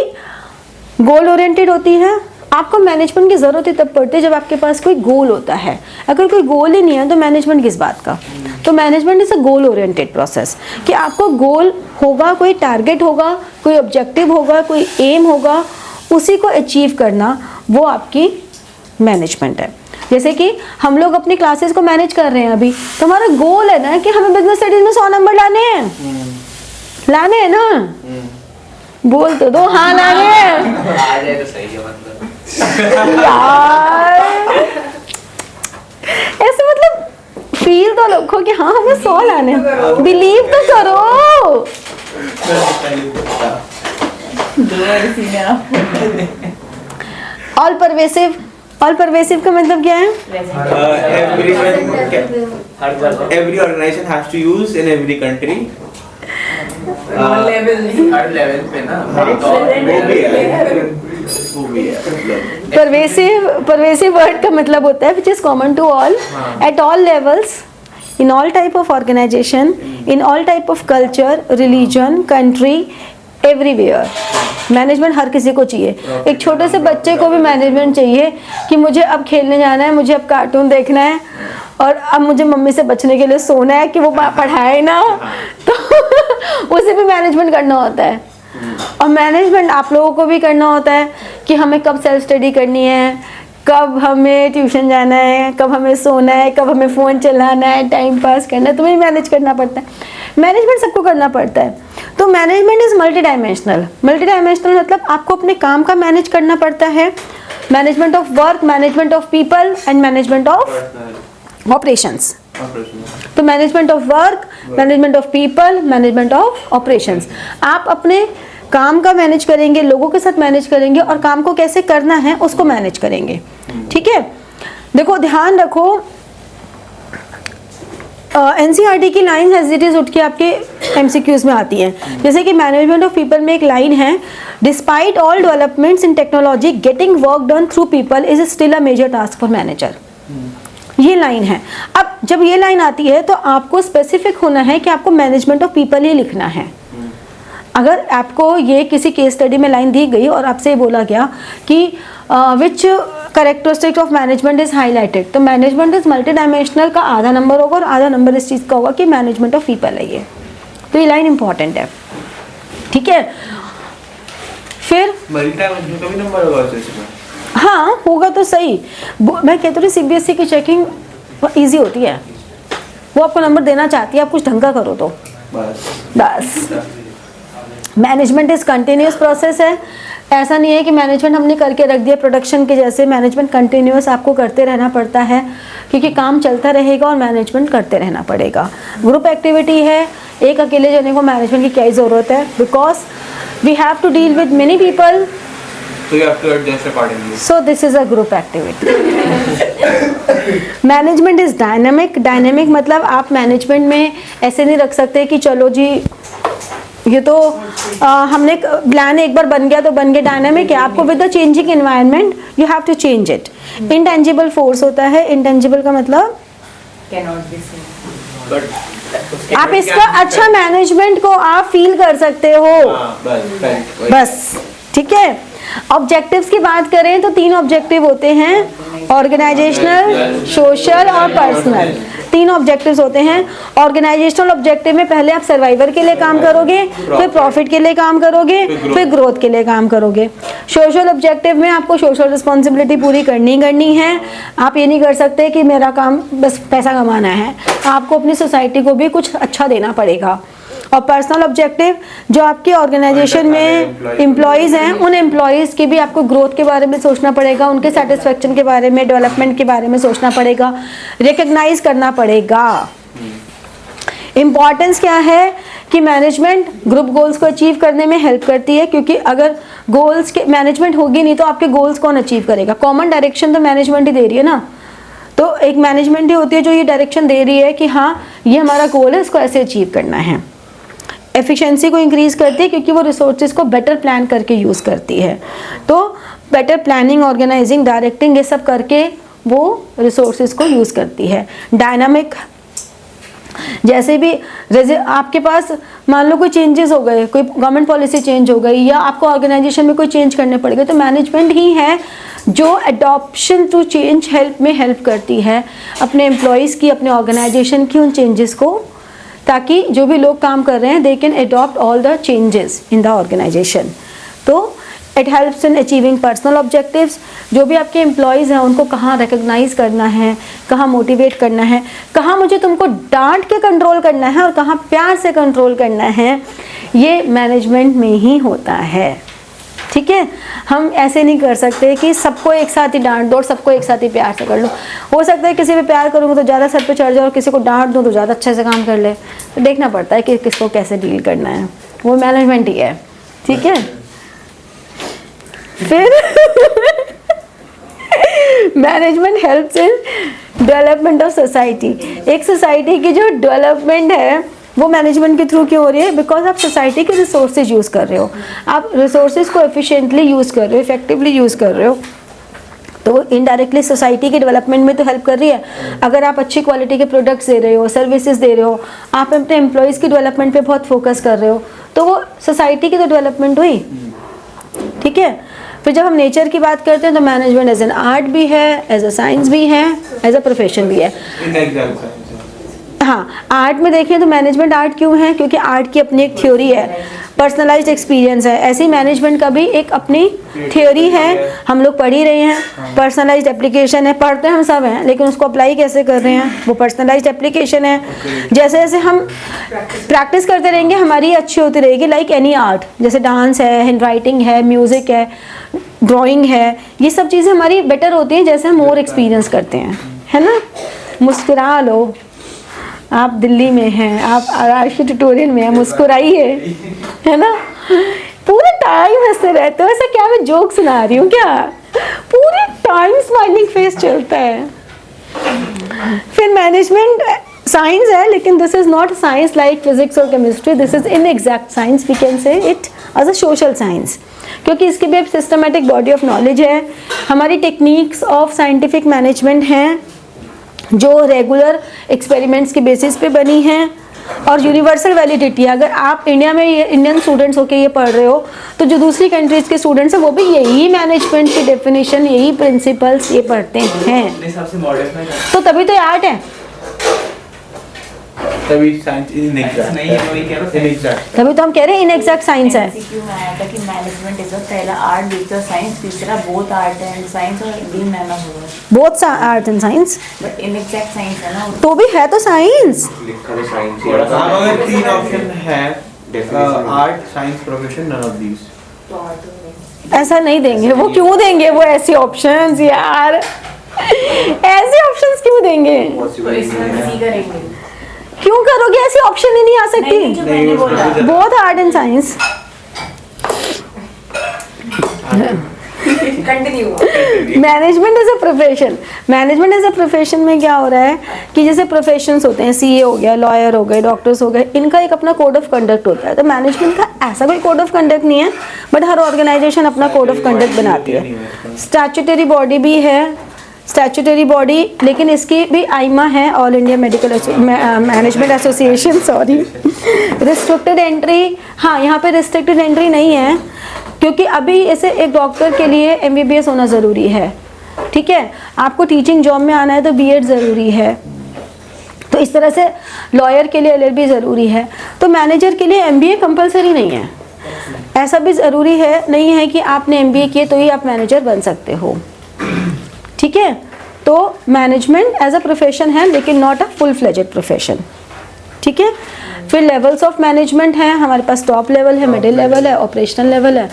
गोल ओरिएंटेड होती है। आपको मैनेजमेंट की ज़रूरत ही तब पड़ती है जब आपके पास कोई गोल होता है। अगर कोई गोल ही नहीं है तो मैनेजमेंट किस बात का? तो management is a goal oriented process, कि आपको गोल होगा, कोई टारगेट होगा, कोई ऑब्जेक्टिव होगा, कोई एम होगा, उसी को अचीव करना, वो आपकी मैनेजमेंट है। जैसे कि हम लोग अपनी क्लासेस को मैनेज कर रहे हैं अभी, तो हमारा गोल है ना कि हमें बिजनेस स्टडीज में 100 नंबर लाने हैं, लाने हैं ना? बोल तो दो, हाँ लाने हैं। आ जाए तो सही है, मतलब यार ऐसे मतलब फील तो रखो कि हाँ हमें 100 लाने, बिलीव तो करो। ऑल परवेसिव, ऑल परवेसिव का मतलब क्या है? Every organization has to use in every country. Her level पे ना वो भी है मतलब परवेसिव वर्ड का मतलब होता है which is common to all, at all levels, in all type of organisation, in all type of culture, religion, country, everywhere. Management हर किसी को चाहिए। एक छोटे से बच्चे को भी मैनेजमेंट चाहिए कि मुझे अब खेलने जाना है, मुझे अब कार्टून देखना है और अब मुझे मम्मी से बचने के लिए सोना है कि वो पढ़ाए ना, तो उसे भी मैनेजमेंट करना होता है। और मैनेजमेंट आप लोगों को भी करना होता है कि हमें कब सेल्फ स्टडी करनी है, कब हमें ट्यूशन जाना है, कब हमें सोना है, कब हमें फ़ोन चलाना है, टाइम पास करना है, तुम्हें मैनेज करना पड़ता है। मैनेजमेंट सबको करना पड़ता है। तो management is multi dimensional. Multi dimensional मतलब आपको अपने काम का मैनेज करना पड़ता है, management of work, management of people and management of operations. तो management of work, management of people, management of operations. आप अपने काम का मैनेज करेंगे, लोगों के साथ मैनेज करेंगे और काम को कैसे करना है उसको मैनेज करेंगे। ठीक है, देखो ध्यान रखो, एनसीईआरटी की लाइन एज इट इज उठ के आपके एमसीक्यूज में आती हैं। जैसे कि मैनेजमेंट ऑफ पीपल में एक लाइन है, despite all developments in technology getting work done through people is still a major task for manager. ये लाइन है। अब जब ये लाइन आती है तो आपको स्पेसिफिक होना है कि आपको मैनेजमेंट ऑफ पीपल ही लिखना है। अगर आपको ये किसी केस स्टडी में लाइन दी गई और आपसे बोला गया कि which characteristics of management is highlighted, तो मैनेजमेंट इज मल्टी डायमेंशनल का आधा नंबर होगा और आधा नंबर इस चीज़ का होगा कि मैनेजमेंट ऑफ पीपल है ये। तो ये लाइन इंपॉर्टेंट है। ठीक है, फिर मल्टी का भी नंबर होगा इसमें। हाँ होगा तो सही। मैं कहती हूँ सीबीएसई की चेकिंग इजी होती है, वो आपको नंबर देना चाहती है, आप कुछ ढंग का करो तो बस। मैनेजमेंट इज कंटिन्यूस प्रोसेस है। ऐसा नहीं है कि मैनेजमेंट हमने करके रख दिया प्रोडक्शन के जैसे। मैनेजमेंट कंटिन्यूस आपको करते रहना पड़ता है क्योंकि काम चलता रहेगा और मैनेजमेंट करते रहना पड़ेगा। ग्रुप एक्टिविटी है, एक अकेले जने को मैनेजमेंट की क्या ही ज़रूरत है, because we have to deal with many people, so you have to adjust accordingly. so this is a group activity. Management is dynamic. Dynamic मतलब आप मैनेजमेंट में ऐसे नहीं रख सकते कि चलो जी ये तो हमने प्लान एक बार बन गया तो बन गया। डायनामिक है, आपको with the changing environment you have to change it. Intangible force होता है। इंटेंजिबल का मतलब Cannot be seen. But आप इसका अच्छा मैनेजमेंट को आप फील कर सकते हो। बस ठीक है। ऑब्जेक्टिव्स की बात करें तो 3 ऑब्जेक्टिव होते हैं, ऑर्गेनाइजेशनल, सोशल और पर्सनल। 3 ऑब्जेक्टिव्स होते हैं। ऑर्गेनाइजेशनल ऑब्जेक्टिव में पहले आप सर्वाइवर के लिए काम करोगे, फिर प्रॉफिट के लिए काम करोगे, फिर ग्रोथ के लिए काम करोगे। सोशल ऑब्जेक्टिव में आपको सोशल रिस्पॉन्सिबिलिटी पूरी करनी है। आप ये नहीं कर सकते कि मेरा काम बस पैसा कमाना है, आपको अपनी सोसाइटी को भी कुछ अच्छा देना पड़ेगा। और पर्सनल ऑब्जेक्टिव जो आपके ऑर्गेनाइजेशन में एम्प्लॉयज़ हैं, उन एम्प्लॉयज़ की भी आपको ग्रोथ के बारे में सोचना पड़ेगा, उनके सेटिस्फेक्शन के बारे में, डेवलपमेंट के बारे में सोचना पड़ेगा, रिकग्नाइज करना पड़ेगा। इम्पॉर्टेंस क्या है कि मैनेजमेंट ग्रुप गोल्स को अचीव करने में हेल्प करती है, क्योंकि अगर गोल्स के मैनेजमेंट होगी नहीं तो आपके गोल्स कौन अचीव करेगा। कॉमन डायरेक्शन तो मैनेजमेंट ही दे रही है ना, तो एक मैनेजमेंट ही होती है जो ये डायरेक्शन दे रही है कि हाँ ये हमारा गोल है, इसको ऐसे अचीव करना है। एफिशिएंसी को इंक्रीज करती है क्योंकि वो रिसोर्सेज को बेटर प्लान करके यूज़ करती है। तो बेटर प्लानिंग, ऑर्गेनाइजिंग, डायरेक्टिंग ये सब करके वो रिसोर्सेज को यूज़ करती है। डायनामिक जैसे भी आपके पास मान लो कोई चेंजेस हो गए, कोई गवर्नमेंट पॉलिसी चेंज हो गई या आपको ऑर्गेनाइजेशन में कोई चेंज करने पड़ गए, तो मैनेजमेंट ही है जो एडॉप्शन टू चेंज में हेल्प करती है अपने एम्प्लॉयज़ की, अपने ऑर्गेनाइजेशन की उन चेंजेस को, ताकि जो भी लोग काम कर रहे हैं they can adopt all the changes in the organisation. तो it helps in achieving personal objectives. जो भी आपके एम्प्लॉयज़ हैं उनको कहाँ रिकग्नाइज करना है, कहाँ मोटिवेट करना है, कहाँ मुझे तुमको डांट के कंट्रोल करना है और कहाँ प्यार से कंट्रोल करना है, ये मैनेजमेंट में ही होता है। ठीक है, हम ऐसे नहीं कर सकते कि सबको एक साथ ही डांट दो और सबको एक साथ ही प्यार से कर लो। हो सकता है किसी पे प्यार करूँगा तो ज़्यादा सर पे चढ़ जाए और किसी को डांट दूँ तो ज़्यादा अच्छे से काम कर ले। तो देखना पड़ता है कि किसको कैसे डील करना है, वो मैनेजमेंट ही है। ठीक है, फिर management helps in development of society. एक सोसाइटी की जो डेवलपमेंट है वो मैनेजमेंट के थ्रू क्यों हो रही है? बिकॉज आप सोसाइटी के रिसोर्सेज यूज़ कर रहे हो, आप रिसोर्सेज को एफिशिएंटली यूज़ कर रहे हो, इफेक्टिवली यूज़ कर रहे हो, तो इनडायरेक्टली सोसाइटी के डेवलपमेंट में तो हेल्प कर रही है। अगर आप अच्छी क्वालिटी के प्रोडक्ट्स दे रहे हो, सर्विसेज दे रहे हो, आप अपने एम्प्लॉयज़ की डेवलपमेंट पे बहुत फोकस कर रहे हो, तो वो सोसाइटी की तो डेवलपमेंट हुई। ठीक है, फिर जब हम नेचर की बात करते हैं तो मैनेजमेंट एज एन आर्ट भी है, एज अ साइंस भी है, एज अ प्रोफेशन भी है। हाँ, आर्ट में देखें तो मैनेजमेंट आर्ट क्यों है? क्योंकि आर्ट की अपनी एक थ्योरी है, पर्सनलाइज्ड एक्सपीरियंस है। ऐसे ही मैनेजमेंट का भी एक अपनी थ्योरी है, हम लोग पढ़ ही रहे हैं। पर्सनलाइज्ड एप्लीकेशन है, पढ़ते हम सब हैं, लेकिन उसको अप्लाई कैसे कर रहे हैं, वो पर्सनलाइज्ड एप्लीकेशन है। जैसे जैसे हम प्रैक्टिस करते रहेंगे हमारी अच्छी होती रहेगी, लाइक एनी आर्ट, जैसे डांस है, हैंड राइटिंग है, म्यूज़िक है, ड्राइंग है, ये सब चीज़ें हमारी बेटर होती हैं जैसे हम और एक्सपीरियंस करते हैं, है ना। मुस्कुरा लो, आप दिल्ली में हैं, आप राष्ट्रीय ट्यूटोरियल में हैं, मुस्कुराइए, है ना। पूरे टाइम हंसते रहते हो, ऐसा क्या मैं जोक सुना रही हूँ क्या? पूरे टाइम स्माइलिंग फेस चलता है। फिर मैनेजमेंट साइंस है, लेकिन this is not science like physics और chemistry, this is inexact science, we can say it as a social science, क्योंकि इसकी भी एक सिस्टमेटिक बॉडी ऑफ नॉलेज है। हमारी टेक्निक्स ऑफ साइंटिफिक मैनेजमेंट हैं जो रेगुलर एक्सपेरिमेंट्स की बेसिस पे बनी हैं, और यूनिवर्सल वैलिडिटी है। अगर आप इंडिया में इंडियन स्टूडेंट्स होके ये पढ़ रहे हो तो जो दूसरी कंट्रीज के स्टूडेंट्स हैं वो भी यही मैनेजमेंट की डेफिनेशन, यही प्रिंसिपल्स ये पढ़ते हैं, तो तभी तो आर्ट है, तभी साइंस इनएग्जैक्ट नहीं है, वही कह रहा हूं, इनएग्जैक्ट। तभी तो हम कह रहे हैं इनएग्जैक्ट साइंस है। MCQ में आया था कि मैनेजमेंट इज पहला आर्ट, दूसरा साइंस, तीसरा बोथ आर्ट एंड साइंस, और डी मैन होगा both art and science, but inexact science है ना, तो भी है तो साइंस। लिखा तो साइंस ही अब है। अगर तीन ऑप्शन है, Definition में। Art, science, profession, none of these, तो आर्ट होगा। ऐसा नहीं देंगे वो, क्यों देंगे वो ऐसे ऑप्शंस यार, ऐसे ऑप्शंस क्यों देंगे? तो Possible इसमें नहीं है। सी करेंगे। क्यों करोगे? ऐसी ऑप्शन ही नहीं आ नहीं, सकती। जो मैंने बोला both art and science. Continue. Management as a profession, management as a profession में क्या हो रहा है कि जैसे प्रोफेशंस होते हैं, सीए हो गया, लॉयर हो गए, डॉक्टर्स हो गए, इनका एक अपना कोड ऑफ कंडक्ट होता है। तो मैनेजमेंट का ऐसा कोई कोड ऑफ कंडक्ट नहीं है, बट हर ऑर्गेनाइजेशन अपना कोड ऑफ कंडक्ट बनाती है। स्टैट्यूटरी बॉडी भी है, स्टैट्यूटरी बॉडी, लेकिन इसकी भी आईमा है, all India medical management association, sorry. Restricted entry, हाँ यहाँ पे रिस्ट्रिक्टेड एंट्री नहीं है, क्योंकि अभी ऐसे एक डॉक्टर के लिए MBBS होना ज़रूरी है, ठीक है। आपको टीचिंग जॉब में आना है तो B.Ed ज़रूरी है, तो इस तरह से लॉयर के लिए LLB ज़रूरी है। तो मैनेजर के लिए MBA कंपलसरी नहीं है, ऐसा भी ज़रूरी है नहीं है कि आपने MBA किए तो ही आप मैनेजर बन सकते हो, ठीक है। तो मैनेजमेंट एज अ प्रोफेशन है, लेकिन not a full fledged profession, ठीक है। फिर लेवल्स ऑफ मैनेजमेंट है हमारे पास, टॉप लेवल है, मिडिल लेवल है, ऑपरेशनल लेवल है।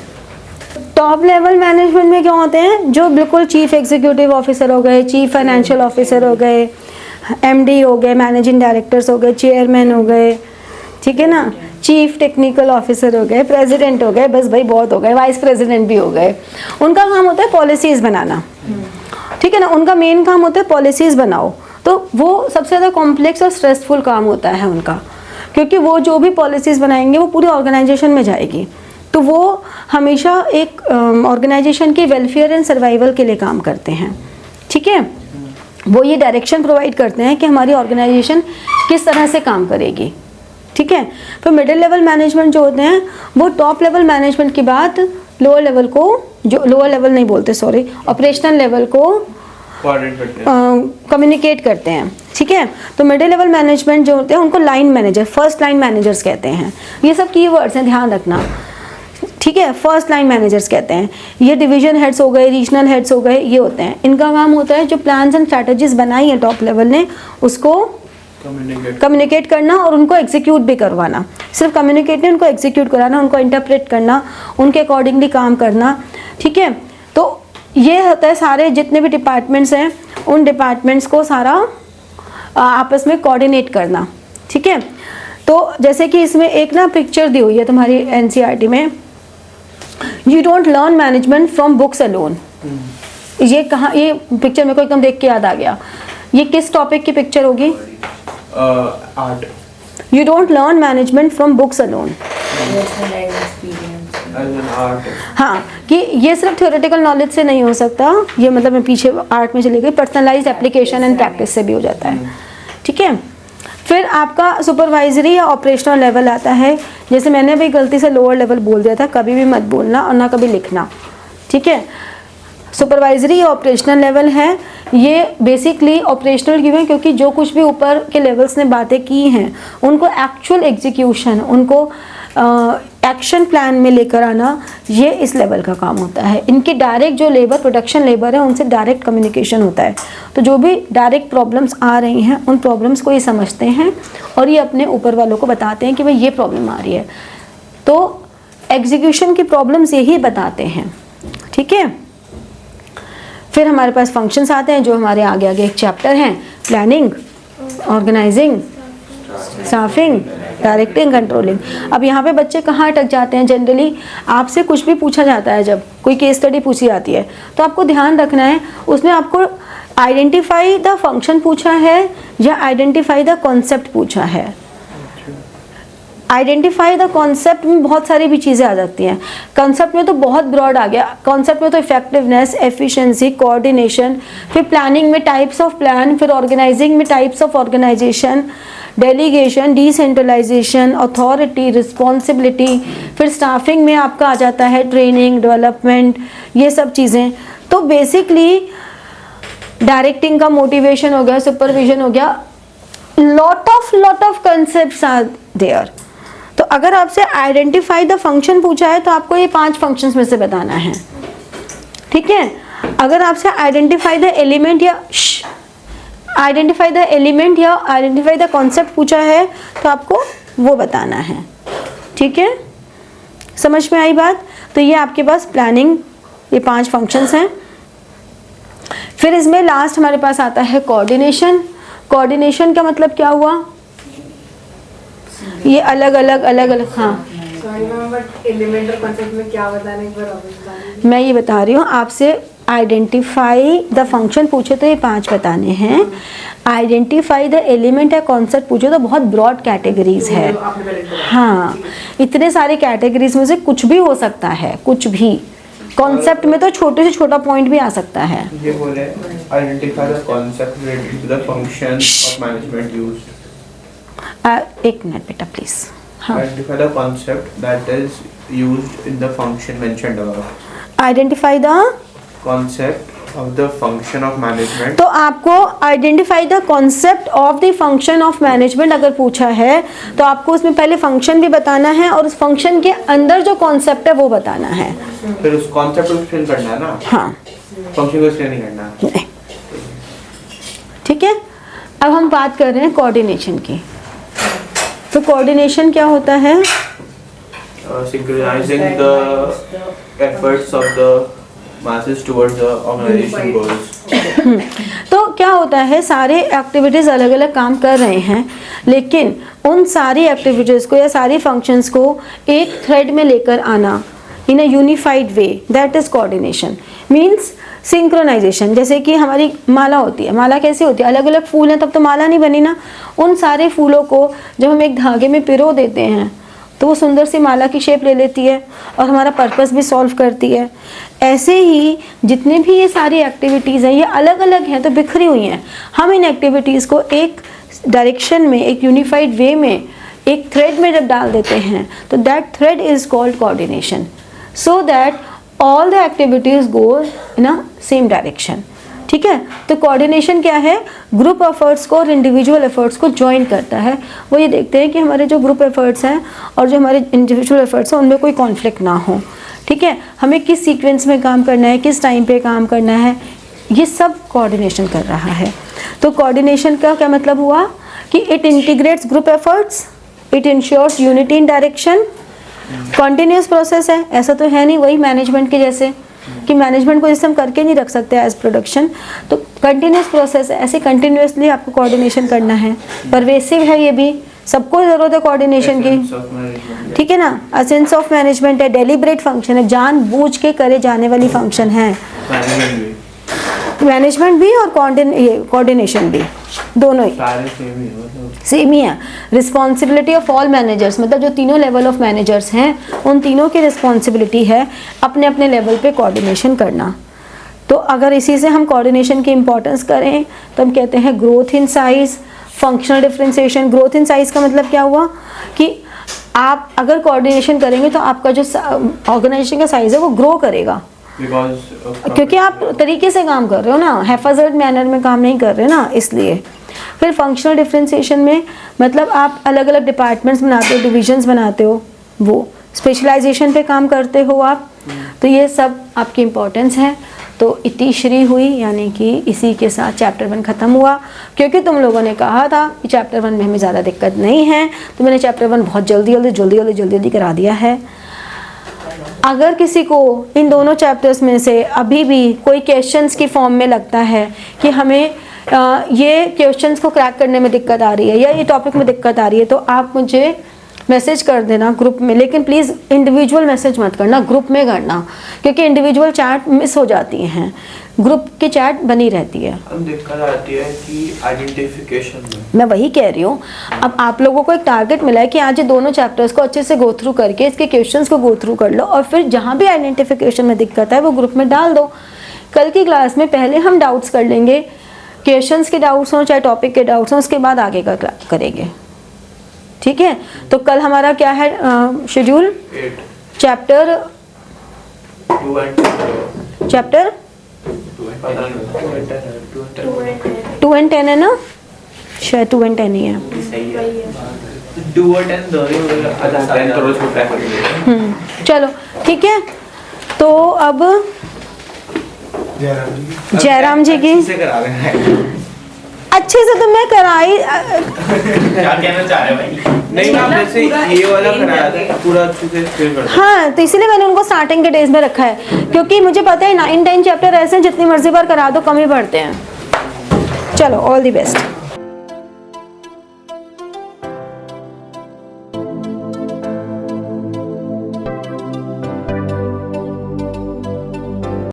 टॉप लेवल मैनेजमेंट में क्या होते हैं? जो बिल्कुल चीफ एग्जीक्यूटिव ऑफिसर हो गए, चीफ फाइनेंशियल ऑफिसर हो गए, MD हो गए, मैनेजिंग डायरेक्टर्स हो गए, चेयरमैन हो गए, ठीक है ना, चीफ टेक्निकल ऑफिसर हो गए, प्रेसिडेंट हो गए, बस भाई बहुत हो गए, वाइस प्रेसिडेंट भी हो गए। उनका काम होता है पॉलिसीज़ बनाना, ठीक है ना, उनका मेन काम होता है पॉलिसीज़ बनाओ। तो वो सबसे ज़्यादा कॉम्प्लेक्स और स्ट्रेसफुल काम होता है उनका, क्योंकि वो जो भी पॉलिसीज़ बनाएंगे वो पूरी ऑर्गेनाइजेशन में जाएगी, तो वो हमेशा एक ऑर्गेनाइजेशन के वेलफेयर एंड सर्वाइवल के लिए काम करते हैं, ठीक है। वो ये डायरेक्शन प्रोवाइड करते हैं कि हमारी ऑर्गेनाइजेशन किस तरह से काम करेगी, ठीक है। फिर मिडिल लेवल मैनेजमेंट जो होते हैं वो टॉप लेवल मैनेजमेंट के बाद लोअर लेवल को, जो लोअर लेवल नहीं बोलते सॉरी, ऑपरेशनल लेवल को कम्युनिकेट करते हैं, ठीक है। तो मिडिल लेवल मैनेजमेंट जो होते हैं उनको line manager, first line managers कहते हैं। ये सब कीवर्ड्स हैं, ध्यान रखना, ठीक है। फर्स्ट लाइन मैनेजर्स कहते हैं, ये डिवीजन हेड्स हो गए, रीजनल हेड्स हो गए, ये होते हैं। इनका काम होता है जो प्लान्स एंड स्ट्रैटेजीज बनाई है टॉप लेवल ने उसको कम्युनिकेट करना और उनको एग्जीक्यूट भी करवाना। सिर्फ कम्युनिकेट नहीं, उनको एग्जीक्यूट कराना, उनको इंटरप्रेट करना, उनके अकॉर्डिंगली काम करना। ठीक है, तो ये होता है सारे जितने भी डिपार्टमेंट्स हैं उन डिपार्टमेंट्स को सारा आपस में कोऑर्डिनेट करना। ठीक है, तो जैसे कि इसमें एक ना पिक्चर दी हुई है तुम्हारी एनसीईआरटी में, you don't learn management from books alone. ये कहाँ, ये पिक्चर मेरे को एकदम देख के याद आ गया, ये किस टॉपिक की पिक्चर होगी? Art. You don't learn management from books alone. हाँ, कि ये सिर्फ थ्योरेटिकल नॉलेज से नहीं हो सकता, ये मतलब मैं पीछे आर्ट में चली गई, पर्सनलाइज्ड एप्लीकेशन एंड प्रैक्टिस से भी हो जाता है। ठीक है, फिर आपका सुपरवाइजरी या ऑपरेशनल लेवल आता है। जैसे मैंने भी गलती से लोअर लेवल बोल दिया था, कभी भी मत बोलना और ना कभी लिखना। ठीक है, सुपरवाइजरी या ऑपरेशनल लेवल है, ये बेसिकली ऑपरेशनल क्यों है, क्योंकि जो कुछ भी ऊपर के लेवल्स ने बातें की हैं उनको एक्चुअल एग्जीक्यूशन, उनको एक्शन प्लान में लेकर आना, ये इस लेवल का काम होता है। इनकी डायरेक्ट जो लेबर, प्रोडक्शन लेबर है, उनसे डायरेक्ट कम्युनिकेशन होता है। तो जो भी डायरेक्ट प्रॉब्लम्स आ रही हैं उन प्रॉब्लम्स को ये समझते हैं और ये अपने ऊपर वालों को बताते हैं कि भाई ये प्रॉब्लम आ रही है। तो एग्जीक्यूशन की प्रॉब्लम्स यही बताते हैं। ठीक है, फिर हमारे पास फंक्शंस आते हैं जो हमारे आगे आगे एक चैप्टर हैं, planning, organising, staffing, directing, controlling. अब यहाँ पे बच्चे कहाँ अटक जाते हैं? जनरली आपसे कुछ भी पूछा जाता है, जब कोई केस स्टडी पूछी जाती है तो आपको ध्यान रखना है उसमें आपको आइडेंटिफाई द फंक्शन पूछा है या आइडेंटिफाई द कॉन्सेप्ट पूछा है। आइडेंटिफाई द कॉन्सेप्ट में बहुत सारी भी चीज़ें आ जाती हैं। कॉन्सेप्ट में तो बहुत ब्रॉड आ गया, कॉन्सेप्ट में तो इफेक्टिवनेस, एफिशिएंसी, कोऑर्डिनेशन, फिर प्लानिंग में टाइप्स ऑफ प्लान, फिर ऑर्गेनाइजिंग में types of organisation, delegation, decentralisation, authority, responsibility, फिर स्टाफिंग में आपका आ जाता है ट्रेनिंग, डेवलपमेंट, ये सब चीज़ें। तो बेसिकली डायरेक्टिंग का मोटिवेशन हो गया, सुपरविजन हो गया, lot of concepts are there. तो अगर आपसे आइडेंटिफाई द फंक्शन पूछा है तो आपको ये 5 फंक्शंस में से बताना है। ठीक है, अगर आपसे आइडेंटिफाई द एलिमेंट या आइडेंटिफाई द कॉन्सेप्ट पूछा है तो आपको वो बताना है। ठीक है, समझ में आई बात? तो ये आपके पास प्लानिंग, ये 5 फंक्शंस हैं। फिर इसमें लास्ट हमारे पास आता है कोऑर्डिनेशन। कोऑर्डिनेशन का मतलब क्या हुआ? ये अलग अलग हाँ, एलिमेंट और कॉन्सेप्ट में क्या बताना है, एक बार और बताना। मैं ये बता रही हूँ आपसे, आइडेंटिफाई द फंक्शन पूछे तो ये 5 बताने हैं, आइडेंटिफाई द एलिमेंट या कॉन्सेप्ट पूछे तो बहुत ब्रॉड कैटेगरीज है। हाँ, इतने सारे कैटेगरीज में से कुछ भी हो सकता है, कुछ भी। कॉन्सेप्ट में तो छोटे से छोटा पॉइंट भी आ सकता है। ये बोले identify the concept related to the function of management used. एक मिनट बेटा प्लीज। हाँ, identify the concept that is used in the function mentioned above. Identify the concept of the function of management. तो आपको identify the concept of the function of management अगर पूछा है तो आपको उसमें पहले फंक्शन भी बताना है और उस फंक्शन के अंदर जो कॉन्सेप्ट है वो बताना है। फिर उस कॉन्सेप्ट को एक्सप्लेन करना है ना। हाँ, फंक्शन को एक्सप्लेन नहीं करना। नहीं, ठीक है। अब हम बात कर रहे हैं कोऑर्डिनेशन की। तो कोऑर्डिनेशन क्या होता है? Synchronizing the efforts of the masses towards the organization goals. तो क्या होता है, सारे एक्टिविटीज़ अलग अलग काम कर रहे हैं, लेकिन उन सारी एक्टिविटीज़ को या सारी फंक्शंस को एक थ्रेड में लेकर आना in a unified way, that is coordination. Means synchronisation. जैसे कि हमारी माला होती है, माला कैसे होती है? अलग अलग फूल हैं तब तो माला नहीं बनी ना। उन सारे फूलों को जब हम एक धागे में पिरो देते हैं तो वो सुंदर सी माला की शेप ले लेती है और हमारा पर्पस भी सॉल्व करती है। ऐसे ही जितने भी ये सारी एक्टिविटीज़ हैं ये अलग अलग हैं तो बिखरी हुई हैं। हम इन एक्टिविटीज़ को एक डायरेक्शन में, एक यूनिफाइड वे में, एक थ्रेड में जब डाल देते हैं तो that thread is called coordination, so that all the activities go in a same direction. ठीक है, तो कोऑर्डिनेशन क्या है? ग्रुप एफर्ट्स को और इंडिविजुअल एफर्ट्स को ज्वाइन करता है। वो ये देखते हैं कि हमारे जो ग्रुप एफर्ट्स हैं और जो हमारे इंडिविजुअल एफर्ट्स हैं उनमें कोई कॉन्फ्लिक्ट ना हो। ठीक है, हमें किस सीक्वेंस में काम करना है, किस टाइम पे काम करना है, ये सब कोऑर्डिनेशन कर रहा है। तो कोऑर्डिनेशन का क्या मतलब हुआ कि it integrates group efforts, it ensures unity in direction, continuous process है, ऐसा तो है नहीं वही मैनेजमेंट के जैसे कि मैनेजमेंट को जैसे हम करके नहीं रख सकते एज प्रोडक्शन, तो कंटिन्यूस प्रोसेस है, ऐसे कंटिन्यूसली आपको कोऑर्डिनेशन करना है। परवेसिव है, ये भी सबको ज़रूरत है कोऑर्डिनेशन की, Essence of management. ठीक है ना। असेंस ऑफ मैनेजमेंट है, डेलिब्रेट फंक्शन है, जानबूझ के करे जाने वाली फंक्शन है, Management भी मैनेजमेंट भी और कोऑर्डिनेशन भी, दोनों ही सारे सेम ही है, मतलब सेम ही है। रिस्पॉन्सिबिलिटी ऑफ ऑल मैनेजर्स, मतलब जो तीनों लेवल ऑफ मैनेजर्स हैं उन तीनों की रिस्पॉन्सिबिलिटी है अपने अपने लेवल पे कोऑर्डिनेशन करना। तो अगर इसी से हम कोऑर्डिनेशन की इंपॉर्टेंस करें तो हम कहते हैं growth in size, functional differentiation. Growth in size का मतलब क्या हुआ कि आप अगर कोऑर्डिनेशन करेंगे तो आपका जो ऑर्गेनाइजेशन का साइज है वो ग्रो करेगा, because क्योंकि आप तरीके से काम कर रहे हो ना, हैफाजर्ड मैनर में काम नहीं कर रहे ना, इसलिए। फिर फंक्शनल डिफरेंशिएशन में मतलब आप अलग अलग डिपार्टमेंट्स बनाते हो, डिविजन्स बनाते हो, वो स्पेशलाइजेशन पे काम करते हो आप, तो ये सब आपकी इम्पोर्टेंस है। तो इति श्री हुई, यानी कि इसी के साथ चैप्टर 1 ख़त्म हुआ। क्योंकि तुम लोगों ने कहा था कि चैप्टर 1 में हमें ज़्यादा दिक्कत नहीं है, तो मैंने चैप्टर 1 बहुत जल्दी जल्दी करा दिया है। अगर किसी को इन दोनों चैप्टर्स में से अभी भी कोई क्वेश्चंस की फॉर्म में लगता है कि हमें ये क्वेश्चंस को क्रैक करने में दिक्कत आ रही है या ये टॉपिक में दिक्कत आ रही है, तो आप मुझे मैसेज कर देना ग्रुप में, लेकिन प्लीज़ इंडिविजुअल मैसेज मत करना, ग्रुप में करना, क्योंकि इंडिविजुअल चैट मिस हो जाती हैं, ग्रुप की चैट बनी रहती है। हम दिक्कत आती है कि आइडेंटिफिकेशन में। मैं वही कह रही हूँ, अब आप लोगों को एक टारगेट मिला है कि आज ये दोनों चैप्टर्स को अच्छे से गो थ्रू करके इसके क्वेश्चंस को गो थ्रू कर लो, और फिर जहाँ भी आइडेंटिफिकेशन में दिक्कत है वो ग्रुप में डाल दो। कल की क्लास में पहले हम डाउट्स कर लेंगे, क्वेश्चंस के डाउट्स हों चाहे टॉपिक के डाउट्स हों, उसके बाद आगे का करेंगे, ठीक है। तो कल हमारा क्या है schedule? 8 chapter 2 and chapter 2 and 10 है ना, शायद 2 and 10 ही है। 2 और 10 दोनों वगैरह आधा 10 तो रोज छोटा है। चलो ठीक है, तो अब जयराम जी की से करा रहे हैं। अच्छे से तो मैं कराई, क्या कहना चाह रहे हैं भाई? नहीं ना, जैसे ये वाला कराया था पूरा अच्छे से एक्सप्लेन कर दिया। हाँ, तो इसीलिए मैंने उनको स्टार्टिंग के डेज में रखा है, क्योंकि मुझे पता है 9-10 चैप्टर ऐसे हैं जितनी मर्जी बार करा दो कम ही पढ़ते हैं। चलो, ऑल दी बेस्ट।